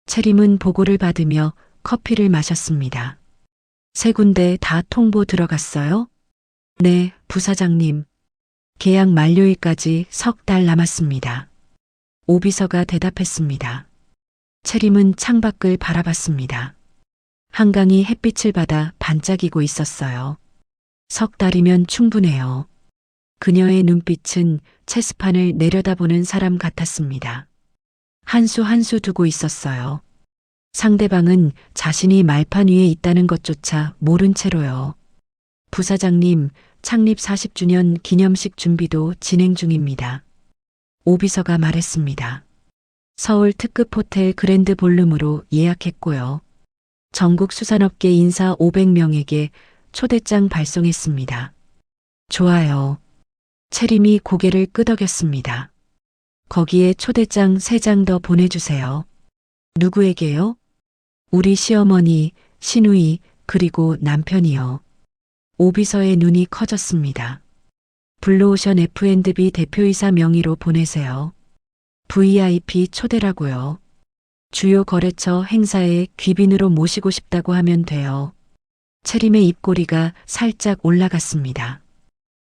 채림은 보고를 받으며 커피를 마셨습니다. 3군데 다 통보 들어갔어요? 네, 부사장님. 계약 만료일까지 3달 남았습니다. 오비서가 대답했습니다. 채림은 창밖을 바라봤습니다. 한강이 햇빛을 받아 반짝이고 있었어요. 3달이면 충분해요. 그녀의 눈빛은 체스판을 내려다보는 사람 같았습니다. 한 수 한 수 두고 있었어요. 상대방은 자신이 말판 위에 있다는 것조차 모른 채로요. 부사장님, 창립 40주년 기념식 준비도 진행 중입니다. 오비서가 말했습니다. 서울 특급 호텔 그랜드 볼룸으로 예약했고요. 전국 수산업계 인사 500명에게 초대장 발송했습니다. 좋아요. 채림이 고개를 끄덕였습니다. 거기에 초대장 3장 더 보내주세요. 누구에게요? 우리 시어머니, 시누이, 그리고 남편이요. 오비서의 눈이 커졌습니다. 블루오션 F&B 대표이사 명의로 보내세요. VIP 초대라고요. 주요 거래처 행사에 귀빈으로 모시고 싶다고 하면 돼요. 채림의 입꼬리가 살짝 올라갔습니다.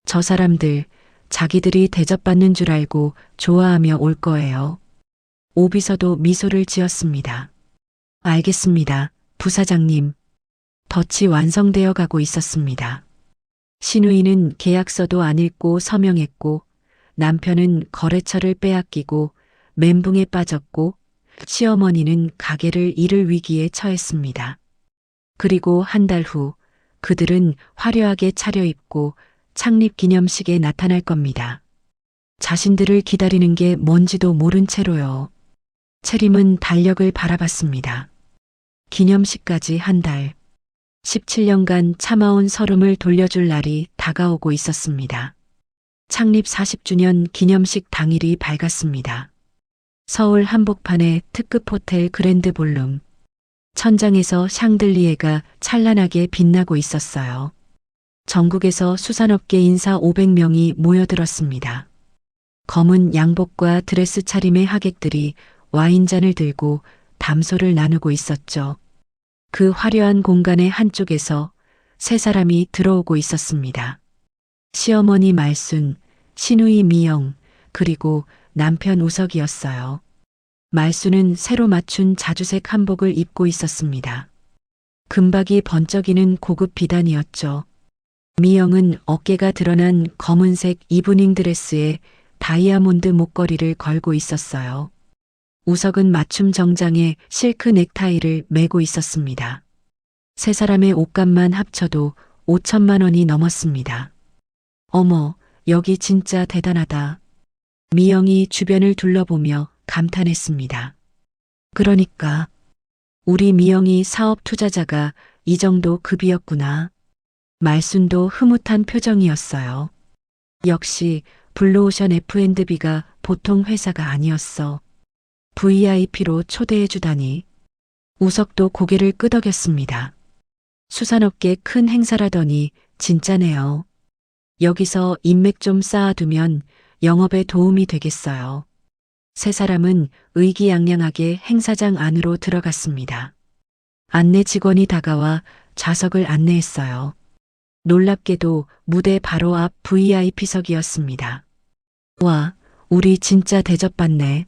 저 사람들, 자기들이 대접받는 줄 알고 좋아하며 올 거예요. 오비서도 미소를 지었습니다. 알겠습니다, 부사장님. 덫이 완성되어 가고 있었습니다. 시누이는 계약서도 안 읽고 서명했고, 남편은 거래처를 빼앗기고 멘붕에 빠졌고, 시어머니는 가게를 잃을 위기에 처했습니다. 그리고 한 달 후 그들은 화려하게 차려입고 창립 기념식에 나타날 겁니다. 자신들을 기다리는 게 뭔지도 모른 채로요. 채림은 달력을 바라봤습니다. 기념식까지 한 달. 17년간 참아온 서름을 돌려줄 날이 다가오고 있었습니다. 창립 40주년 기념식 당일이 밝았습니다. 서울 한복판의 특급 호텔 그랜드 볼룸. 천장에서 샹들리에가 찬란하게 빛나고 있었어요. 전국에서 수산업계 인사 500명이 모여들었습니다. 검은 양복과 드레스 차림의 하객들이 와인잔을 들고 담소를 나누고 있었죠. 그 화려한 공간의 한쪽에서 3사람이 들어오고 있었습니다. 시어머니 말순, 시누이 미영, 그리고 남편 우석이었어요. 말순은 새로 맞춘 자주색 한복을 입고 있었습니다. 금박이 번쩍이는 고급 비단이었죠. 미영은 어깨가 드러난 검은색 이브닝 드레스에 다이아몬드 목걸이를 걸고 있었어요. 우석은 맞춤 정장에 실크 넥타이를 메고 있었습니다. 3사람의 옷값만 합쳐도 5천만 원이 넘었습니다. 어머, 여기 진짜 대단하다. 미영이 주변을 둘러보며 감탄했습니다. 그러니까 우리 미영이 사업 투자자가 이 정도 급이었구나. 말순도 흐뭇한 표정이었어요. 역시 블루오션 F&B가 보통 회사가 아니었어. VIP로 초대해 주다니. 우석도 고개를 끄덕였습니다. 수산업계 큰 행사라더니 진짜네요. 여기서 인맥 좀 쌓아두면 영업에 도움이 되겠어요. 3사람은 의기양양하게 행사장 안으로 들어갔습니다. 안내 직원이 다가와 좌석을 안내했어요. 놀랍게도 무대 바로 앞 VIP석이었습니다. 와, 우리 진짜 대접받네.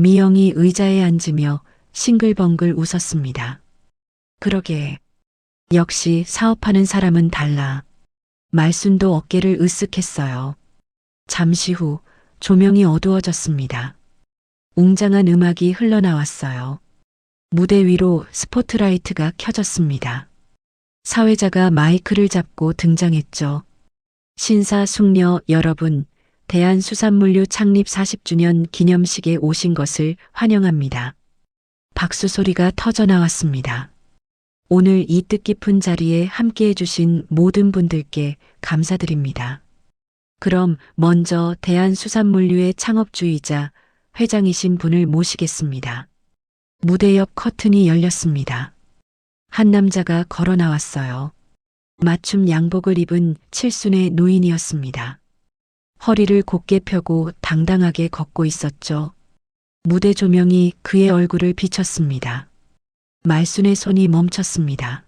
미영이 의자에 앉으며 싱글벙글 웃었습니다. 그러게. 역시 사업하는 사람은 달라. 말순도 어깨를 으쓱했어요. 잠시 후 조명이 어두워졌습니다. 웅장한 음악이 흘러나왔어요. 무대 위로 스포트라이트가 켜졌습니다. 사회자가 마이크를 잡고 등장했죠. 신사숙녀 여러분, 대한수산물류 창립 40주년 기념식에 오신 것을 환영합니다. 박수 소리가 터져 나왔습니다. 오늘 이 뜻깊은 자리에 함께해 주신 모든 분들께 감사드립니다. 그럼 먼저 대한수산물류의 창업주이자 회장이신 분을 모시겠습니다. 무대 옆 커튼이 열렸습니다. 한 남자가 걸어 나왔어요. 맞춤 양복을 입은 칠순의 노인이었습니다. 허리를 곧게 펴고 당당하게 걷고 있었죠. 무대 조명이 그의 얼굴을 비쳤습니다. 말순의 손이 멈췄습니다.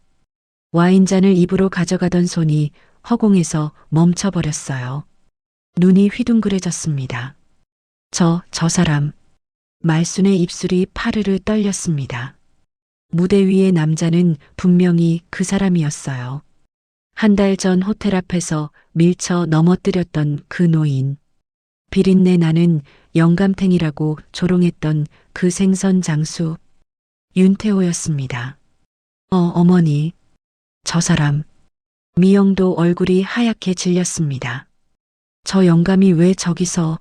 와인잔을 입으로 가져가던 손이 허공에서 멈춰버렸어요. 눈이 휘둥그레졌습니다. 저 사람. 말순의 입술이 파르르 떨렸습니다. 무대 위의 남자는 분명히 그 사람이었어요. 한 달 전 호텔 앞에서 밀쳐 넘어뜨렸던 그 노인. 비린내 나는 영감탱이라고 조롱했던 그 생선 장수 윤태호였습니다. 어머니, 저 사람. 미영도 얼굴이 하얗게 질렸습니다. 저 영감이 왜 저기서?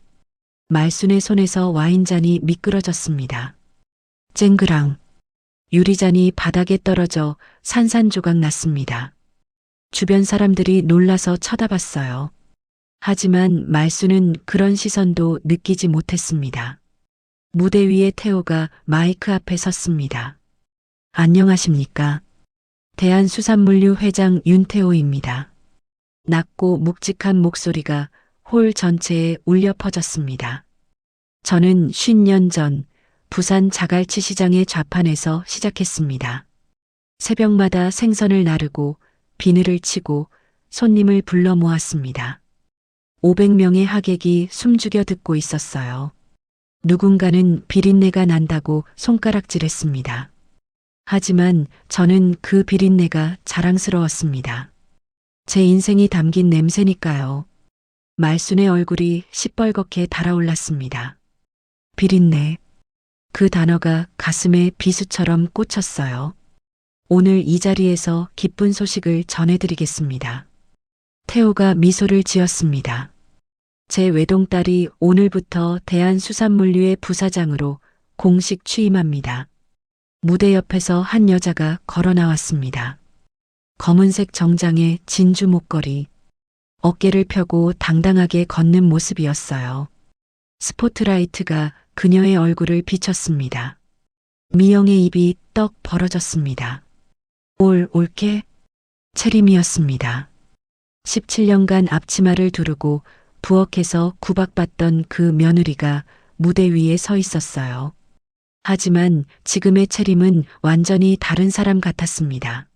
말순의 손에서 와인잔이 미끄러졌습니다. 쨍그랑. 유리잔이 바닥에 떨어져 산산조각 났습니다. 주변 사람들이 놀라서 쳐다봤어요. 하지만 말순은 그런 시선도 느끼지 못했습니다. 무대 위에 태호가 마이크 앞에 섰습니다. 안녕하십니까? 대한수산물류 회장 윤태호입니다. 낮고 묵직한 목소리가 홀 전체에 울려 퍼졌습니다. 저는 50년 전 부산 자갈치 시장의 좌판에서 시작했습니다. 새벽마다 생선을 나르고 비늘을 치고 손님을 불러 모았습니다. 500명의 하객이 숨죽여 듣고 있었어요. 누군가는 비린내가 난다고 손가락질했습니다. 하지만 저는 그 비린내가 자랑스러웠습니다. 제 인생이 담긴 냄새니까요. 말순의 얼굴이 시뻘겋게 달아올랐습니다. 비린내. 그 단어가 가슴에 비수처럼 꽂혔어요. 오늘 이 자리에서 기쁜 소식을 전해드리겠습니다. 태호가 미소를 지었습니다. 제 외동딸이 오늘부터 대한수산물류의 부사장으로 공식 취임합니다. 무대 옆에서 한 여자가 걸어 나왔습니다. 검은색 정장에 진주 목걸이, 어깨를 펴고 당당하게 걷는 모습이었어요. 스포트라이트가 그녀의 얼굴을 비췄습니다. 미영의 입이 떡 벌어졌습니다. 올게? 채림이었습니다. 17년간 앞치마를 두르고 부엌에서 구박받던 그 며느리가 무대 위에 서 있었어요. 하지만 지금의 채림은 완전히 다른 사람 같았습니다.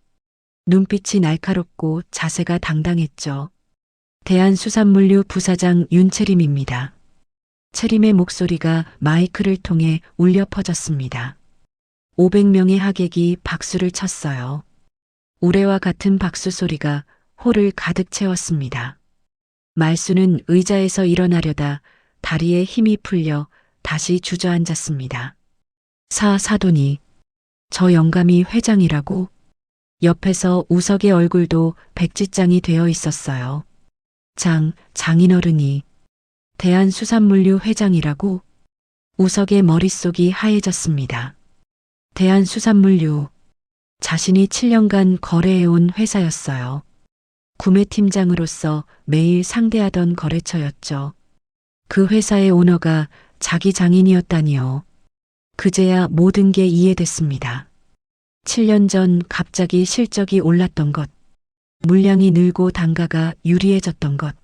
눈빛이 날카롭고 자세가 당당했죠. 대한수산물류 부사장 윤채림입니다. 채림의 목소리가 마이크를 통해 울려 퍼졌습니다. 500명의 하객이 박수를 쳤어요. 우레와 같은 박수 소리가 홀을 가득 채웠습니다. 말순은 의자에서 일어나려다 다리에 힘이 풀려 다시 주저앉았습니다. 사돈이, 저 영감이 회장이라고? 옆에서 우석의 얼굴도 백지장이 되어 있었어요. 장인어른이 대한수산물류 회장이라고? 우석의 머릿속이 하얘졌습니다. 대한수산물류, 자신이 7년간 거래해온 회사였어요. 구매팀장으로서 매일 상대하던 거래처였죠. 그 회사의 오너가 자기 장인이었다니요. 그제야 모든 게 이해됐습니다. 7년 전 갑자기 실적이 올랐던 것, 물량이 늘고 단가가 유리해졌던 것,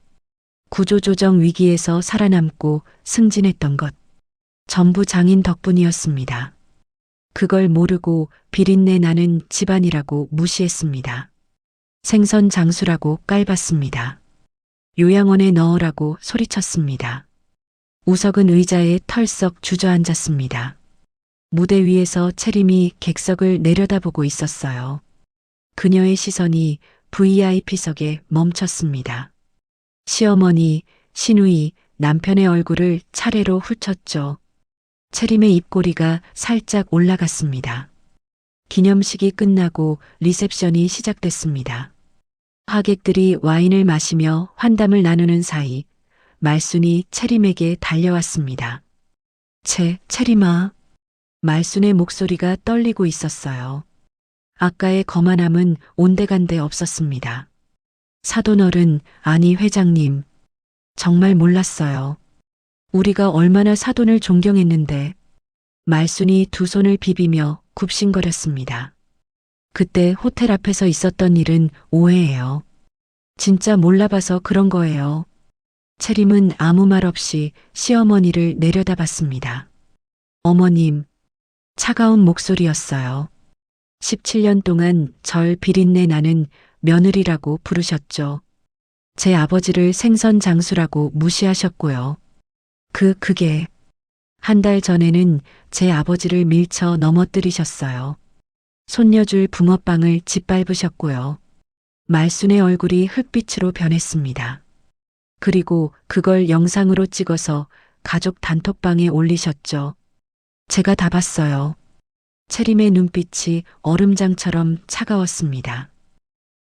구조조정 위기에서 살아남고 승진했던 것, 전부 장인 덕분이었습니다. 그걸 모르고 비린내 나는 집안이라고 무시했습니다. 생선 장수라고 깔봤습니다. 요양원에 넣으라고 소리쳤습니다. 우석은 의자에 털썩 주저앉았습니다. 무대 위에서 채림이 객석을 내려다보고 있었어요. 그녀의 시선이 VIP석에 멈췄습니다. 시어머니, 시누이, 남편의 얼굴을 차례로 훑었죠. 채림의 입꼬리가 살짝 올라갔습니다. 기념식이 끝나고 리셉션이 시작됐습니다. 하객들이 와인을 마시며 환담을 나누는 사이 말순이 채림에게 달려왔습니다. 채림아. 말순의 목소리가 떨리고 있었어요. 아까의 거만함은 온데간데 없었습니다. 사돈어른, 아니 회장님. 정말 몰랐어요. 우리가 얼마나 사돈을 존경했는데. 말순이 두 손을 비비며 굽신거렸습니다. 그때 호텔 앞에서 있었던 일은 오해예요. 진짜 몰라봐서 그런 거예요. 채림은 아무 말 없이 시어머니를 내려다봤습니다. 어머님, 차가운 목소리였어요. 17년 동안 절 비린내 나는 며느리라고 부르셨죠. 제 아버지를 생선 장수라고 무시하셨고요. 그게 한 달 전에는 제 아버지를 밀쳐 넘어뜨리셨어요. 손녀줄 붕어빵을 짓밟으셨고요. 말순의 얼굴이 흙빛으로 변했습니다. 그리고 그걸 영상으로 찍어서 가족 단톡방에 올리셨죠. 제가 다 봤어요. 채림의 눈빛이 얼음장처럼 차가웠습니다.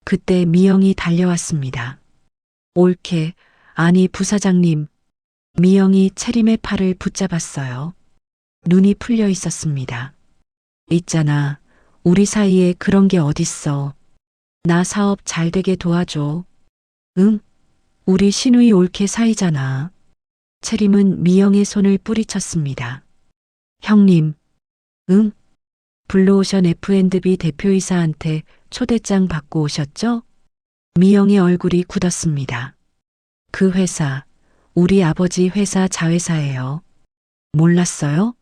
그때 미영이 달려왔습니다. 옳게, 아니 부사장님. 미영이 채림의 팔을 붙잡았어요. 눈이 풀려 있었습니다. 있잖아. 우리 사이에 그런 게 어딨어. 나 사업 잘 되게 도와줘. 응? 우리 신우이 옳게 사이잖아. 채림은 미영의 손을 뿌리쳤습니다. 형님. 응? 블루오션 F&B 대표이사한테 초대장 받고 오셨죠? 미영의 얼굴이 굳었습니다. 그 회사, 우리 아버지 회사 자회사예요. 몰랐어요?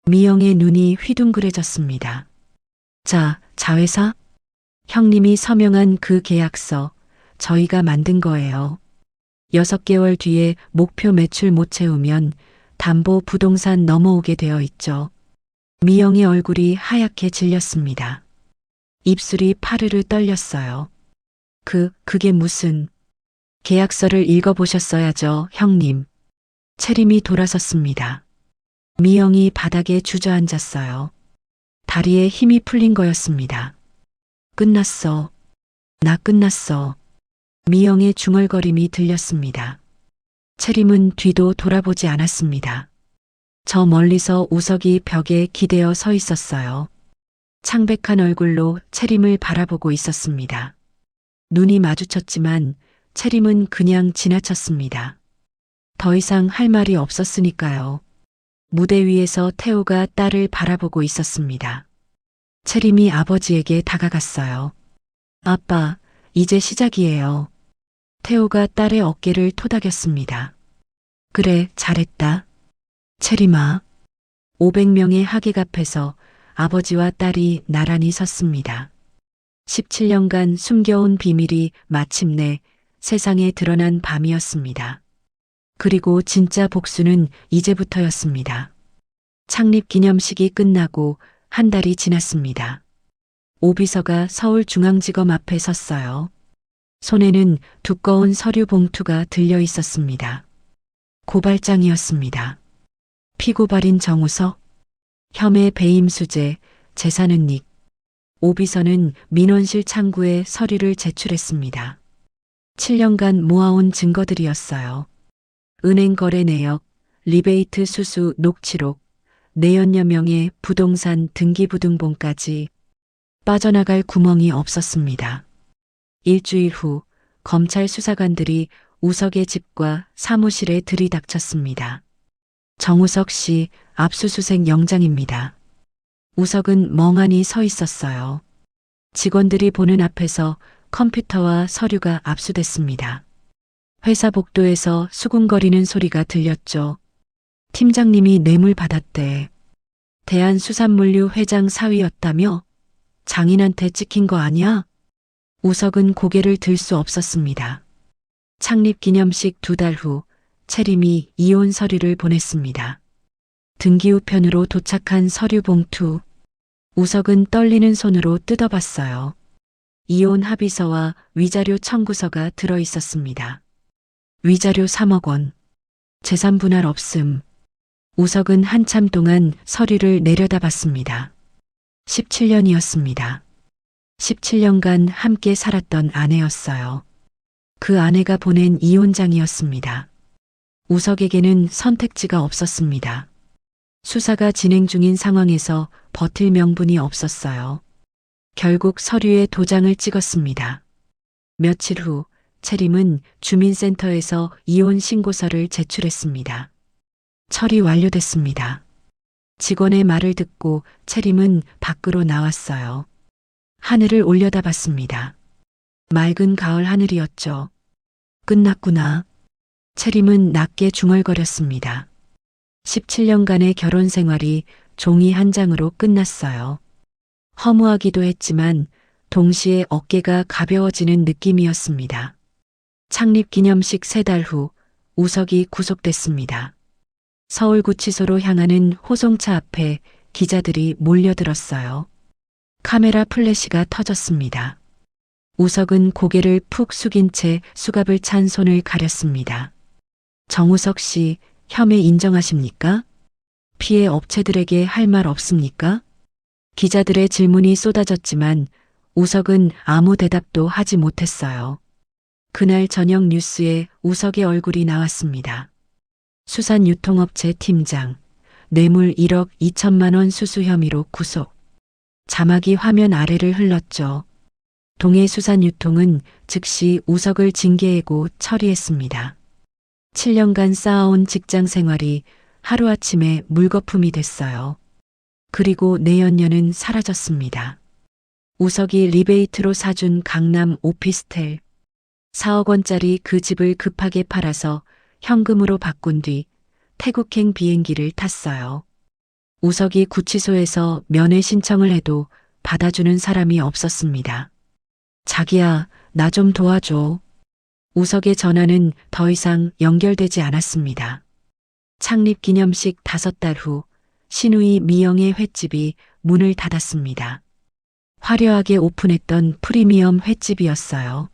미영의 눈이 휘둥그레졌습니다. 자회사? 형님이 서명한 그 계약서, 저희가 만든 거예요. 6개월 뒤에 목표 매출 못 채우면 담보 부동산 넘어오게 되어 있죠. 미영의 얼굴이 하얗게 질렸습니다. 입술이 파르르 떨렸어요. 그게 무슨... 계약서를 읽어보셨어야죠, 형님. 채림이 돌아섰습니다. 미영이 바닥에 주저앉았어요. 다리에 힘이 풀린 거였습니다. 끝났어. 나 끝났어. 미영의 중얼거림이 들렸습니다. 채림은 뒤도 돌아보지 않았습니다. 저 멀리서 우석이 벽에 기대어 서 있었어요. 창백한 얼굴로 채림을 바라보고 있었습니다. 눈이 마주쳤지만 채림은 그냥 지나쳤습니다. 더 이상 할 말이 없었으니까요. 무대 위에서 태호가 딸을 바라보고 있었습니다. 채림이 아버지에게 다가갔어요. 아빠, 이제 시작이에요. 태호가 딸의 어깨를 토닥였습니다. 그래, 잘했다. 채림아. 500명의 하객 앞에서 아버지와 딸이 나란히 섰습니다. 17년간 숨겨온 비밀이 마침내 세상에 드러난 밤이었습니다. 그리고 진짜 복수는 이제부터였습니다. 창립 기념식이 끝나고 한 달이 지났습니다. 오비서가 서울중앙지검 앞에 섰어요. 손에는 두꺼운 서류 봉투가 들려 있었습니다. 고발장이었습니다. 피고발인 정우석, 혐의 배임 수재, 재산은닉. 오비서는 민원실 창구에 서류를 제출했습니다. 7년간 모아온 증거들이었어요. 은행 거래 내역, 리베이트 수수 녹취록, 내연녀 명의 부동산 등기부등본까지 빠져나갈 구멍이 없었습니다. 일주일 후 검찰 수사관들이 우석의 집과 사무실에 들이닥쳤습니다. 정우석 씨 압수수색 영장입니다. 우석은 멍하니 서 있었어요. 직원들이 보는 앞에서 컴퓨터와 서류가 압수됐습니다. 회사 복도에서 수군거리는 소리가 들렸죠. 팀장님이 뇌물 받았대. 대한수산물류 회장 사위였다며? 장인한테 찍힌 거 아니야? 우석은 고개를 들 수 없었습니다. 창립 기념식 2달 후 채림이 이혼 서류를 보냈습니다. 등기 우편으로 도착한 서류 봉투. 우석은 떨리는 손으로 뜯어봤어요. 이혼 합의서와 위자료 청구서가 들어 있었습니다. 위자료 3억 원. 재산 분할 없음. 우석은 한참 동안 서류를 내려다봤습니다. 17년이었습니다. 17년간 함께 살았던 아내였어요. 그 아내가 보낸 이혼장이었습니다. 우석에게는 선택지가 없었습니다. 수사가 진행 중인 상황에서 버틸 명분이 없었어요. 결국 서류에 도장을 찍었습니다. 며칠 후 채림은 주민센터에서 이혼 신고서를 제출했습니다. 처리 완료됐습니다. 직원의 말을 듣고 채림은 밖으로 나왔어요. 하늘을 올려다봤습니다. 맑은 가을 하늘이었죠. 끝났구나. 채림은 낮게 중얼거렸습니다. 17년간의 결혼 생활이 종이 한 장으로 끝났어요. 허무하기도 했지만 동시에 어깨가 가벼워지는 느낌이었습니다. 창립 기념식 3달 후 우석이 구속됐습니다. 서울구치소로 향하는 호송차 앞에 기자들이 몰려들었어요. 카메라 플래시가 터졌습니다. 우석은 고개를 푹 숙인 채 수갑을 찬 손을 가렸습니다. 정우석 씨, 혐의 인정하십니까? 피해 업체들에게 할 말 없습니까? 기자들의 질문이 쏟아졌지만 우석은 아무 대답도 하지 못했어요. 그날 저녁 뉴스에 우석의 얼굴이 나왔습니다. 수산유통업체 팀장, 뇌물 1억 2천만 원 수수 혐의로 구속. 자막이 화면 아래를 흘렀죠. 동해수산유통은 즉시 우석을 징계해고 처리했습니다. 7년간 쌓아온 직장 생활이 하루아침에 물거품이 됐어요. 그리고 내연녀는 사라졌습니다. 우석이 리베이트로 사준 강남 오피스텔. 4억 원짜리 그 집을 급하게 팔아서 현금으로 바꾼 뒤 태국행 비행기를 탔어요. 우석이 구치소에서 면회 신청을 해도 받아주는 사람이 없었습니다. 자기야, 나 좀 도와줘. 우석의 전화는 더 이상 연결되지 않았습니다. 창립 기념식 5달 후 신우이 미영의 횟집이 문을 닫았습니다. 화려하게 오픈했던 프리미엄 횟집이었어요.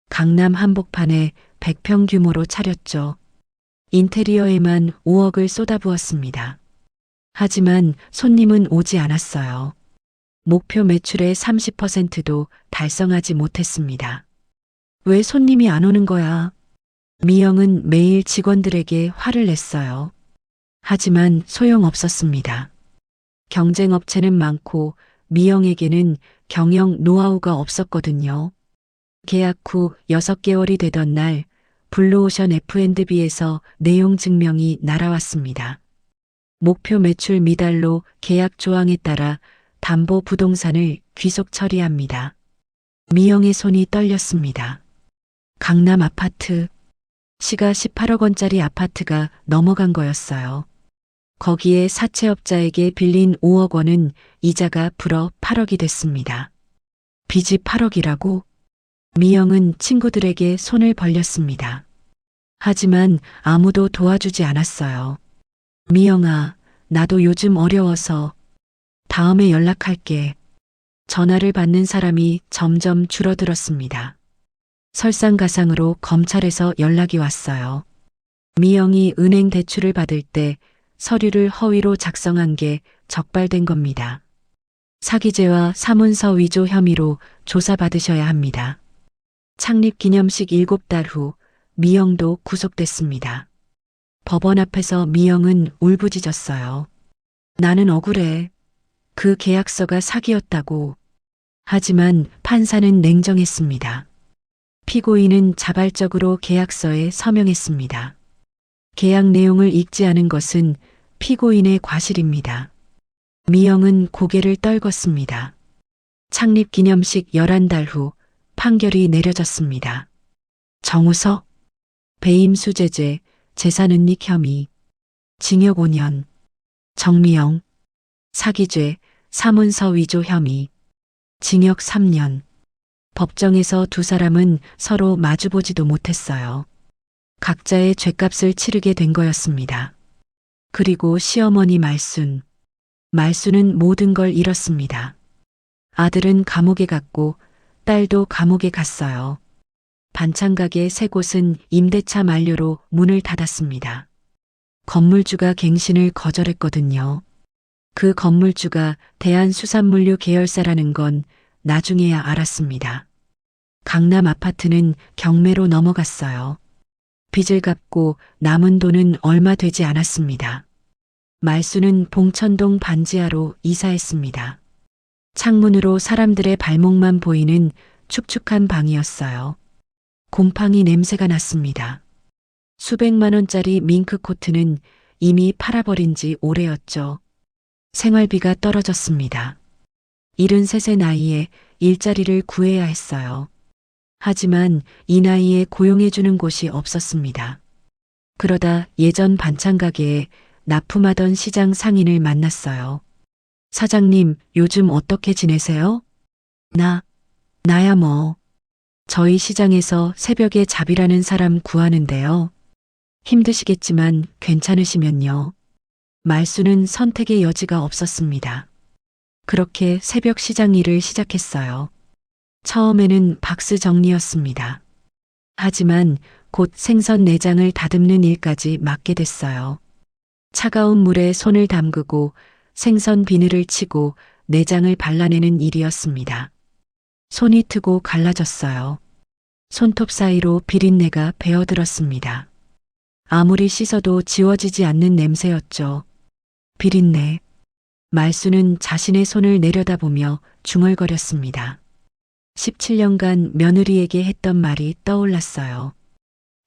강남 한복판에 100평 규모로 차렸죠. 인테리어에만 5억을 쏟아부었습니다. 하지만 손님은 오지 않았어요. 목표 매출의 30%도 달성하지 못했습니다. 왜 손님이 안 오는 거야? 미영은 매일 직원들에게 화를 냈어요. 하지만 소용없었습니다. 경쟁 업체는 많고 미영에게는 경영 노하우가 없었거든요. 계약 후 6개월이 되던 날 블루오션 F&B에서 내용 증명이 날아왔습니다. 목표 매출 미달로 계약 조항에 따라 담보 부동산을 귀속 처리합니다. 미영의 손이 떨렸습니다. 강남 아파트. 시가 18억 원짜리 아파트가 넘어간 거였어요. 거기에 사채업자에게 빌린 5억 원은 이자가 불어 8억이 됐습니다. 빚이 8억이라고? 미영은 친구들에게 손을 벌렸습니다. 하지만 아무도 도와주지 않았어요. 미영아, 나도 요즘 어려워서 다음에 연락할게. 전화를 받는 사람이 점점 줄어들었습니다. 설상가상으로 검찰에서 연락이 왔어요. 미영이 은행 대출을 받을 때 서류를 허위로 작성한 게 적발된 겁니다. 사기죄와 사문서 위조 혐의로 조사받으셔야 합니다. 창립 기념식 7달 후 미영도 구속됐습니다. 법원 앞에서 미영은 울부짖었어요. 나는 억울해. 그 계약서가 사기였다고. 하지만 판사는 냉정했습니다. 피고인은 자발적으로 계약서에 서명했습니다. 계약 내용을 읽지 않은 것은 피고인의 과실입니다. 미영은 고개를 떨궜습니다. 창립 기념식 11달 후 판결이 내려졌습니다. 정우석, 배임 수재죄, 재산은닉 혐의, 징역 5년. 정미영, 사기죄, 사문서 위조 혐의, 징역 3년. 법정에서 두 사람은 서로 마주보지도 못했어요. 각자의 죗값을 치르게 된 거였습니다. 그리고 시어머니 말순은 모든 걸 잃었습니다. 아들은 감옥에 갔고 딸도 감옥에 갔어요. 반찬가게 3곳은 임대차 만료로 문을 닫았습니다. 건물주가 갱신을 거절했거든요. 그 건물주가 대한수산물류 계열사라는 건 나중에야 알았습니다. 강남 아파트는 경매로 넘어갔어요. 빚을 갚고 남은 돈은 얼마 되지 않았습니다. 말수는 봉천동 반지하로 이사했습니다. 창문으로 사람들의 발목만 보이는 축축한 방이었어요. 곰팡이 냄새가 났습니다. 수백만 원짜리 밍크코트는 이미 팔아버린 지 오래였죠. 생활비가 떨어졌습니다. 73세 나이에 일자리를 구해야 했어요. 하지만 이 나이에 고용해주는 곳이 없었습니다. 그러다 예전 반찬가게에 납품하던 시장 상인을 만났어요. 사장님, 요즘 어떻게 지내세요? 나야 뭐. 저희 시장에서 새벽에 잡이라는 사람 구하는데요. 힘드시겠지만 괜찮으시면요. 말수는 선택의 여지가 없었습니다. 그렇게 새벽 시장 일을 시작했어요. 처음에는 박스 정리였습니다. 하지만 곧 생선 내장을 다듬는 일까지 맡게 됐어요. 차가운 물에 손을 담그고 생선 비늘을 치고 내장을 발라내는 일이었습니다. 손이 트고 갈라졌어요. 손톱 사이로 비린내가 배어들었습니다. 아무리 씻어도 지워지지 않는 냄새였죠. 비린내. 말수는 자신의 손을 내려다보며 중얼거렸습니다. 17년간 며느리에게 했던 말이 떠올랐어요.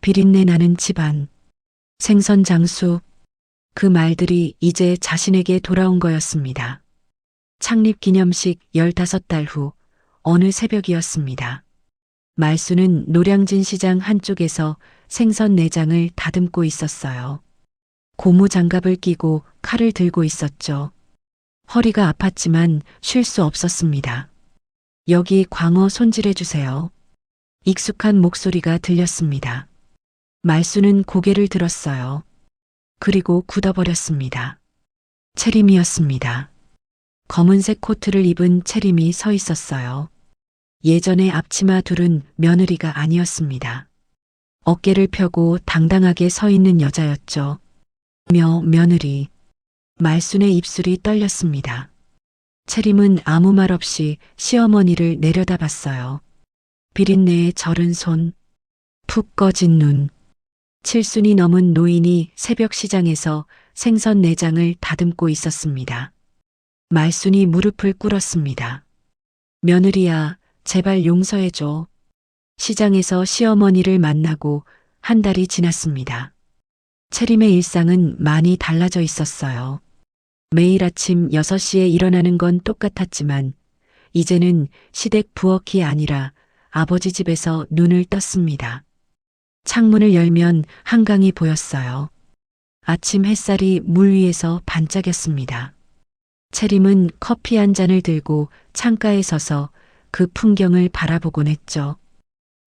비린내 나는 집안, 생선 장수. 그 말들이 이제 자신에게 돌아온 거였습니다. 창립 기념식 15달 후 어느 새벽이었습니다. 말수는 노량진 시장 한쪽에서 생선 내장을 다듬고 있었어요. 고무 장갑을 끼고 칼을 들고 있었죠. 허리가 아팠지만 쉴 수 없었습니다. 여기 광어 손질해 주세요. 익숙한 목소리가 들렸습니다. 말수는 고개를 들었어요. 그리고 굳어버렸습니다. 채림이었습니다. 검은색 코트를 입은 채림이 서 있었어요. 예전의 앞치마 둘은 며느리가 아니었습니다. 어깨를 펴고 당당하게 서 있는 여자였죠. 며느리. 말순의 입술이 떨렸습니다. 채림은 아무 말 없이 시어머니를 내려다봤어요. 비린내에 절은 손, 푹 꺼진 눈. 7순이 넘은 노인이 새벽 시장에서 생선 내장을 다듬고 있었습니다. 말순이 무릎을 꿇었습니다. 며느리야, 제발 용서해줘. 시장에서 시어머니를 만나고 한 달이 지났습니다. 채림의 일상은 많이 달라져 있었어요. 매일 아침 6시에 일어나는 건 똑같았지만 이제는 시댁 부엌이 아니라 아버지 집에서 눈을 떴습니다. 창문을 열면 한강이 보였어요. 아침 햇살이 물 위에서 반짝였습니다. 채림은 커피 한 잔을 들고 창가에 서서 그 풍경을 바라보곤 했죠.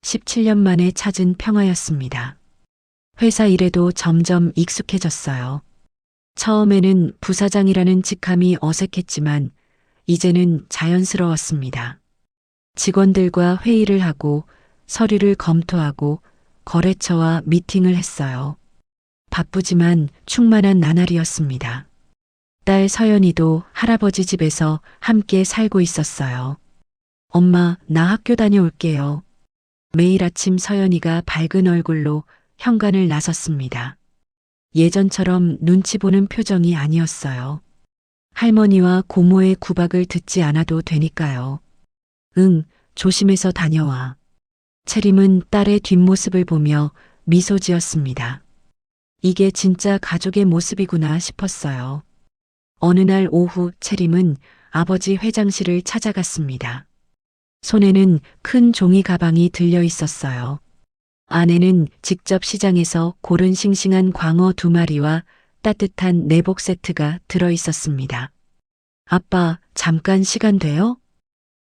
17년 만에 찾은 평화였습니다. 회사 일에도 점점 익숙해졌어요. 처음에는 부사장이라는 직함이 어색했지만 이제는 자연스러웠습니다. 직원들과 회의를 하고 서류를 검토하고 거래처와 미팅을 했어요. 바쁘지만 충만한 나날이었습니다. 딸 서연이도 할아버지 집에서 함께 살고 있었어요. 엄마, 나 학교 다녀올게요. 매일 아침 서연이가 밝은 얼굴로 현관을 나섰습니다. 예전처럼 눈치 보는 표정이 아니었어요. 할머니와 고모의 구박을 듣지 않아도 되니까요. 응, 조심해서 다녀와. 채림은 딸의 뒷모습을 보며 미소 지었습니다. 이게 진짜 가족의 모습이구나 싶었어요. 어느 날 오후 채림은 아버지 회장실을 찾아갔습니다. 손에는 큰 종이 가방이 들려 있었어요. 안에는 직접 시장에서 고른 싱싱한 광어 2마리와 따뜻한 내복 세트가 들어 있었습니다. 아빠, 잠깐 시간 돼요?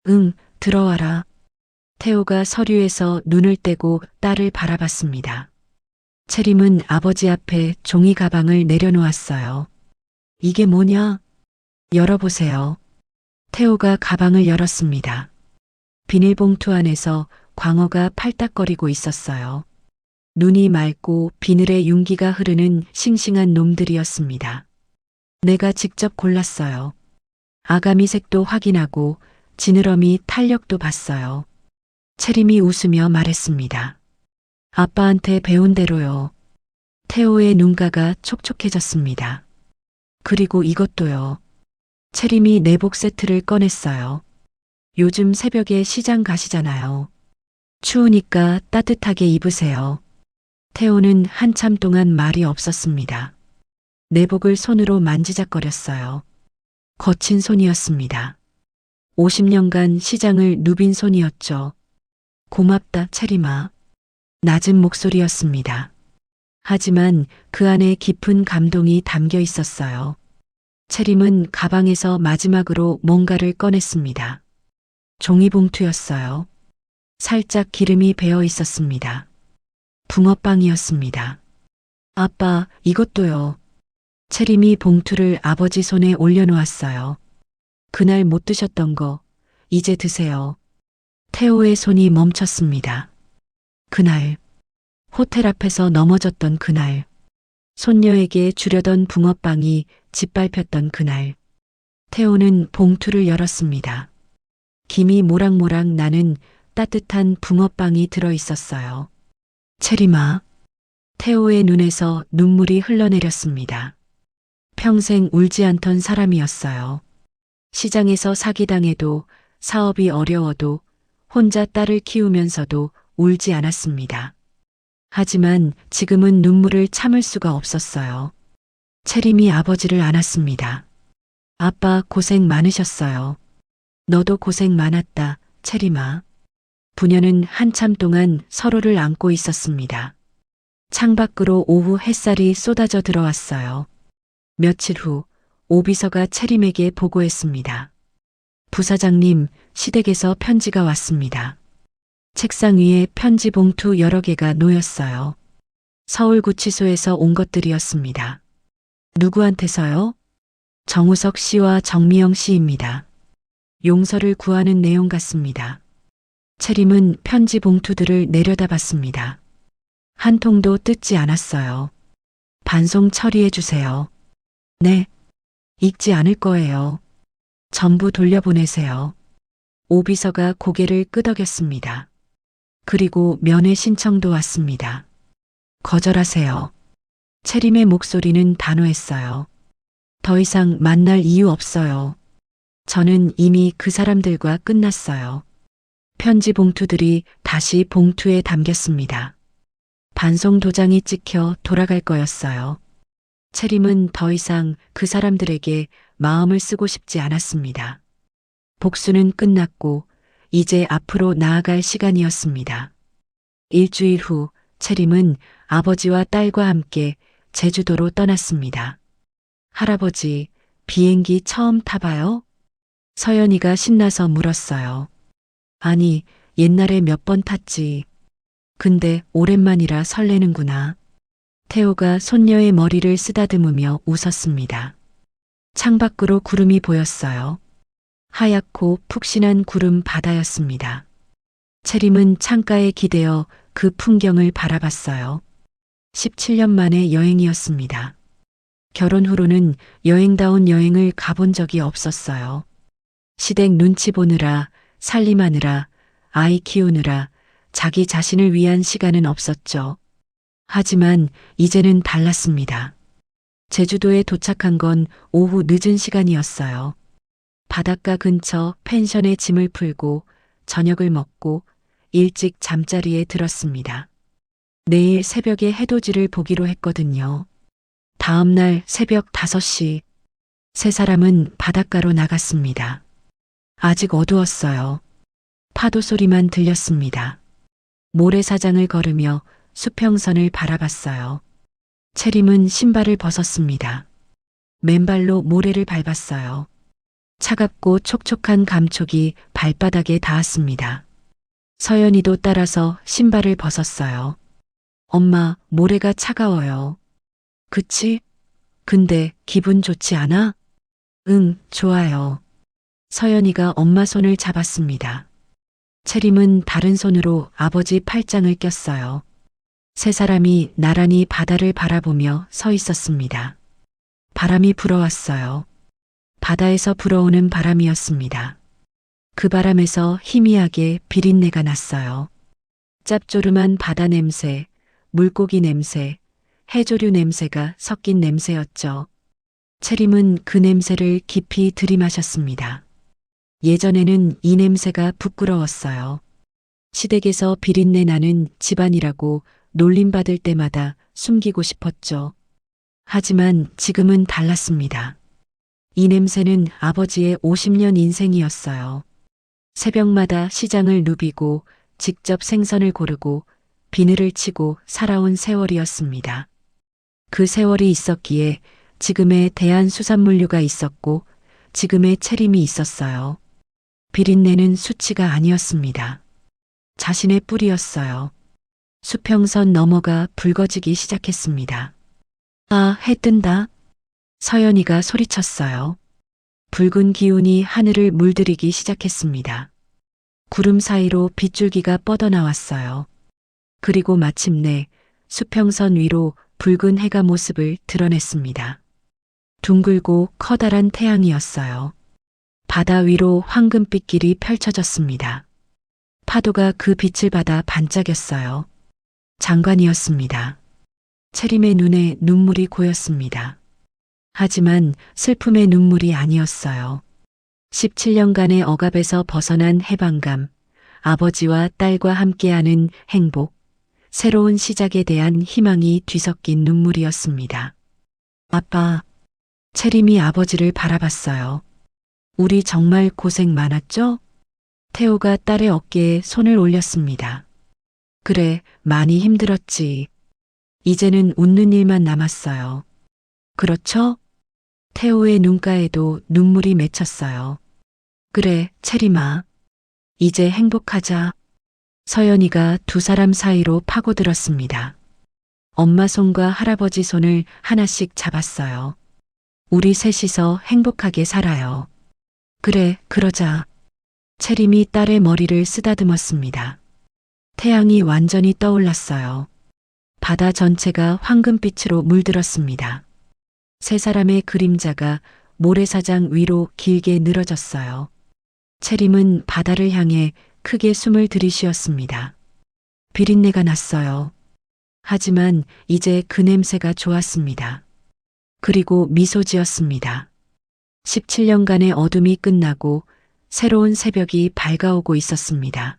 응, 들어와라. 태호가 서류에서 눈을 떼고 딸을 바라봤습니다. 채림은 아버지 앞에 종이 가방을 내려놓았어요. 이게 뭐냐? 열어보세요. 태호가 가방을 열었습니다. 비닐봉투 안에서 광어가 팔딱거리고 있었어요. 눈이 맑고 비늘에 윤기가 흐르는 싱싱한 놈들이었습니다. 내가 직접 골랐어요. 아가미 색도 확인하고 지느러미 탄력도 봤어요. 채림이 웃으며 말했습니다. 아빠한테 배운 대로요. 태호의 눈가가 촉촉해졌습니다. 그리고 이것도요. 채림이 내복 세트를 꺼냈어요. 요즘 새벽에 시장 가시잖아요. 추우니까 따뜻하게 입으세요. 태호는 한참 동안 말이 없었습니다. 내복을 손으로 만지작거렸어요. 거친 손이었습니다. 50년간 시장을 누빈 손이었죠. 고맙다, 채림아. 낮은 목소리였습니다. 하지만 그 안에 깊은 감동이 담겨 있었어요. 채림은 가방에서 마지막으로 뭔가를 꺼냈습니다. 종이봉투였어요. 살짝 기름이 배어 있었습니다. 붕어빵이었습니다. 아빠, 이것도요. 채림이 봉투를 아버지 손에 올려놓았어요. 그날 못 드셨던 거, 이제 드세요. 태호의 손이 멈췄습니다. 그날, 호텔 앞에서 넘어졌던 그날, 손녀에게 주려던 붕어빵이 짓밟혔던 그날, 태호는 봉투를 열었습니다. 김이 모락모락 나는 따뜻한 붕어빵이 들어 있었어요. 체리마. 태호의 눈에서 눈물이 흘러내렸습니다. 평생 울지 않던 사람이었어요. 시장에서 사기당해도 사업이 어려워도 혼자 딸을 키우면서도 울지 않았습니다. 하지만 지금은 눈물을 참을 수가 없었어요. 채림이 아버지를 안았습니다. 아빠 고생 많으셨어요. 너도 고생 많았다, 채림아. 부녀는 한참 동안 서로를 안고 있었습니다. 창밖으로 오후 햇살이 쏟아져 들어왔어요. 며칠 후 오비서가 채림에게 보고했습니다. 부사장님, 시댁에서 편지가 왔습니다. 책상 위에 편지 봉투 여러 개가 놓였어요. 서울구치소에서 온 것들이었습니다. 누구한테서요? 정우석 씨와 정미영 씨입니다. 용서를 구하는 내용 같습니다. 채림은 편지 봉투들을 내려다봤습니다. 한 통도 뜯지 않았어요. 반송 처리해 주세요. 네. 읽지 않을 거예요. 전부 돌려보내세요. 오비서가 고개를 끄덕였습니다. 그리고 면회 신청도 왔습니다. 거절하세요. 채림의 목소리는 단호했어요. 더 이상 만날 이유 없어요. 저는 이미 그 사람들과 끝났어요. 편지 봉투들이 다시 봉투에 담겼습니다. 반송 도장이 찍혀 돌아갈 거였어요. 채림은 더 이상 그 사람들에게 마음을 쓰고 싶지 않았습니다. 복수는 끝났고 이제 앞으로 나아갈 시간이었습니다. 일주일 후 채림은 아버지와 딸과 함께 제주도로 떠났습니다. 할아버지, 비행기 처음 타봐요? 서연이가 신나서 물었어요. 아니, 옛날에 몇 번 탔지. 근데 오랜만이라 설레는구나. 태호가 손녀의 머리를 쓰다듬으며 웃었습니다. 창밖으로 구름이 보였어요. 하얗고 푹신한 구름 바다였습니다. 채림은 창가에 기대어 그 풍경을 바라봤어요. 17년 만의 여행이었습니다. 결혼 후로는 여행다운 여행을 가본 적이 없었어요. 시댁 눈치 보느라, 살림하느라, 아이 키우느라 자기 자신을 위한 시간은 없었죠. 하지만 이제는 달랐습니다. 제주도에 도착한 건 오후 늦은 시간이었어요. 바닷가 근처 펜션에 짐을 풀고 저녁을 먹고 일찍 잠자리에 들었습니다. 내일 새벽에 해돋이를 보기로 했거든요. 다음 날 새벽 5시, 세 사람은 바닷가로 나갔습니다. 아직 어두웠어요. 파도 소리만 들렸습니다. 모래사장을 걸으며 수평선을 바라봤어요. 채림은 신발을 벗었습니다. 맨발로 모래를 밟았어요. 차갑고 촉촉한 감촉이 발바닥에 닿았습니다. 서연이도 따라서 신발을 벗었어요. 엄마, 모래가 차가워요. 그치? 근데 기분 좋지 않아? 응, 좋아요. 서연이가 엄마 손을 잡았습니다. 채림은 다른 손으로 아버지 팔짱을 꼈어요. 세 사람이 나란히 바다를 바라보며 서 있었습니다. 바람이 불어왔어요. 바다에서 불어오는 바람이었습니다. 그 바람에서 희미하게 비린내가 났어요. 짭조름한 바다 냄새, 물고기 냄새, 해조류 냄새가 섞인 냄새였죠. 채림은 그 냄새를 깊이 들이마셨습니다. 예전에는 이 냄새가 부끄러웠어요. 시댁에서 비린내 나는 집안이라고 놀림받을 때마다 숨기고 싶었죠. 하지만 지금은 달랐습니다. 이 냄새는 아버지의 50년 인생이었어요. 새벽마다 시장을 누비고 직접 생선을 고르고 비늘을 치고 살아온 세월이었습니다. 그 세월이 있었기에 지금의 대한수산물류가 있었고 지금의 채림이 있었어요. 비린내는 수치가 아니었습니다. 자신의 뿌리였어요. 수평선 너머가 붉어지기 시작했습니다. 아, 해 뜬다. 서연이가 소리쳤어요. 붉은 기운이 하늘을 물들이기 시작했습니다. 구름 사이로 빗줄기가 뻗어나왔어요. 그리고 마침내 수평선 위로 붉은 해가 모습을 드러냈습니다. 둥글고 커다란 태양이었어요. 바다 위로 황금빛 길이 펼쳐졌습니다. 파도가 그 빛을 받아 반짝였어요. 장관이었습니다. 채림의 눈에 눈물이 고였습니다. 하지만 슬픔의 눈물이 아니었어요. 17년간의 억압에서 벗어난 해방감, 아버지와 딸과 함께하는 행복, 새로운 시작에 대한 희망이 뒤섞인 눈물이었습니다. 아빠, 채림이 아버지를 바라봤어요. 우리 정말 고생 많았죠? 태호가 딸의 어깨에 손을 올렸습니다. 그래, 많이 힘들었지. 이제는 웃는 일만 남았어요. 그렇죠? 태호의 눈가에도 눈물이 맺혔어요. 그래, 채림아. 이제 행복하자. 서연이가 두 사람 사이로 파고들었습니다. 엄마 손과 할아버지 손을 하나씩 잡았어요. 우리 셋이서 행복하게 살아요. 그래, 그러자. 채림이 딸의 머리를 쓰다듬었습니다. 태양이 완전히 떠올랐어요. 바다 전체가 황금빛으로 물들었습니다. 세 사람의 그림자가 모래사장 위로 길게 늘어졌어요. 채림은 바다를 향해 크게 숨을 들이쉬었습니다. 비린내가 났어요. 하지만 이제 그 냄새가 좋았습니다. 그리고 미소 지었습니다. 17년간의 어둠이 끝나고 새로운 새벽이 밝아오고 있었습니다.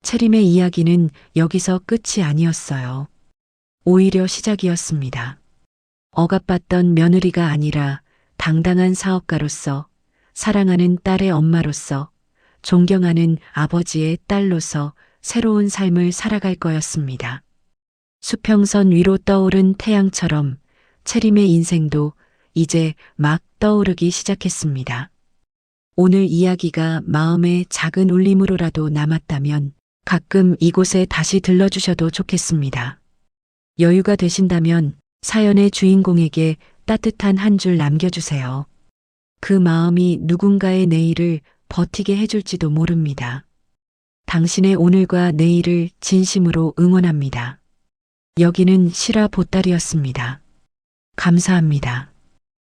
채림의 이야기는 여기서 끝이 아니었어요. 오히려 시작이었습니다. 억압받던 며느리가 아니라 당당한 사업가로서, 사랑하는 딸의 엄마로서, 존경하는 아버지의 딸로서 새로운 삶을 살아갈 거였습니다. 수평선 위로 떠오른 태양처럼 채림의 인생도 이제 막 떠오르기 시작했습니다. 오늘 이야기가 마음의 작은 울림으로라도 남았다면 가끔 이곳에 다시 들러주셔도 좋겠습니다. 여유가 되신다면 사연의 주인공에게 따뜻한 한 줄 남겨주세요. 그 마음이 누군가의 내일을 버티게 해줄지도 모릅니다. 당신의 오늘과 내일을 진심으로 응원합니다. 여기는 실화 보따리였습니다. 감사합니다.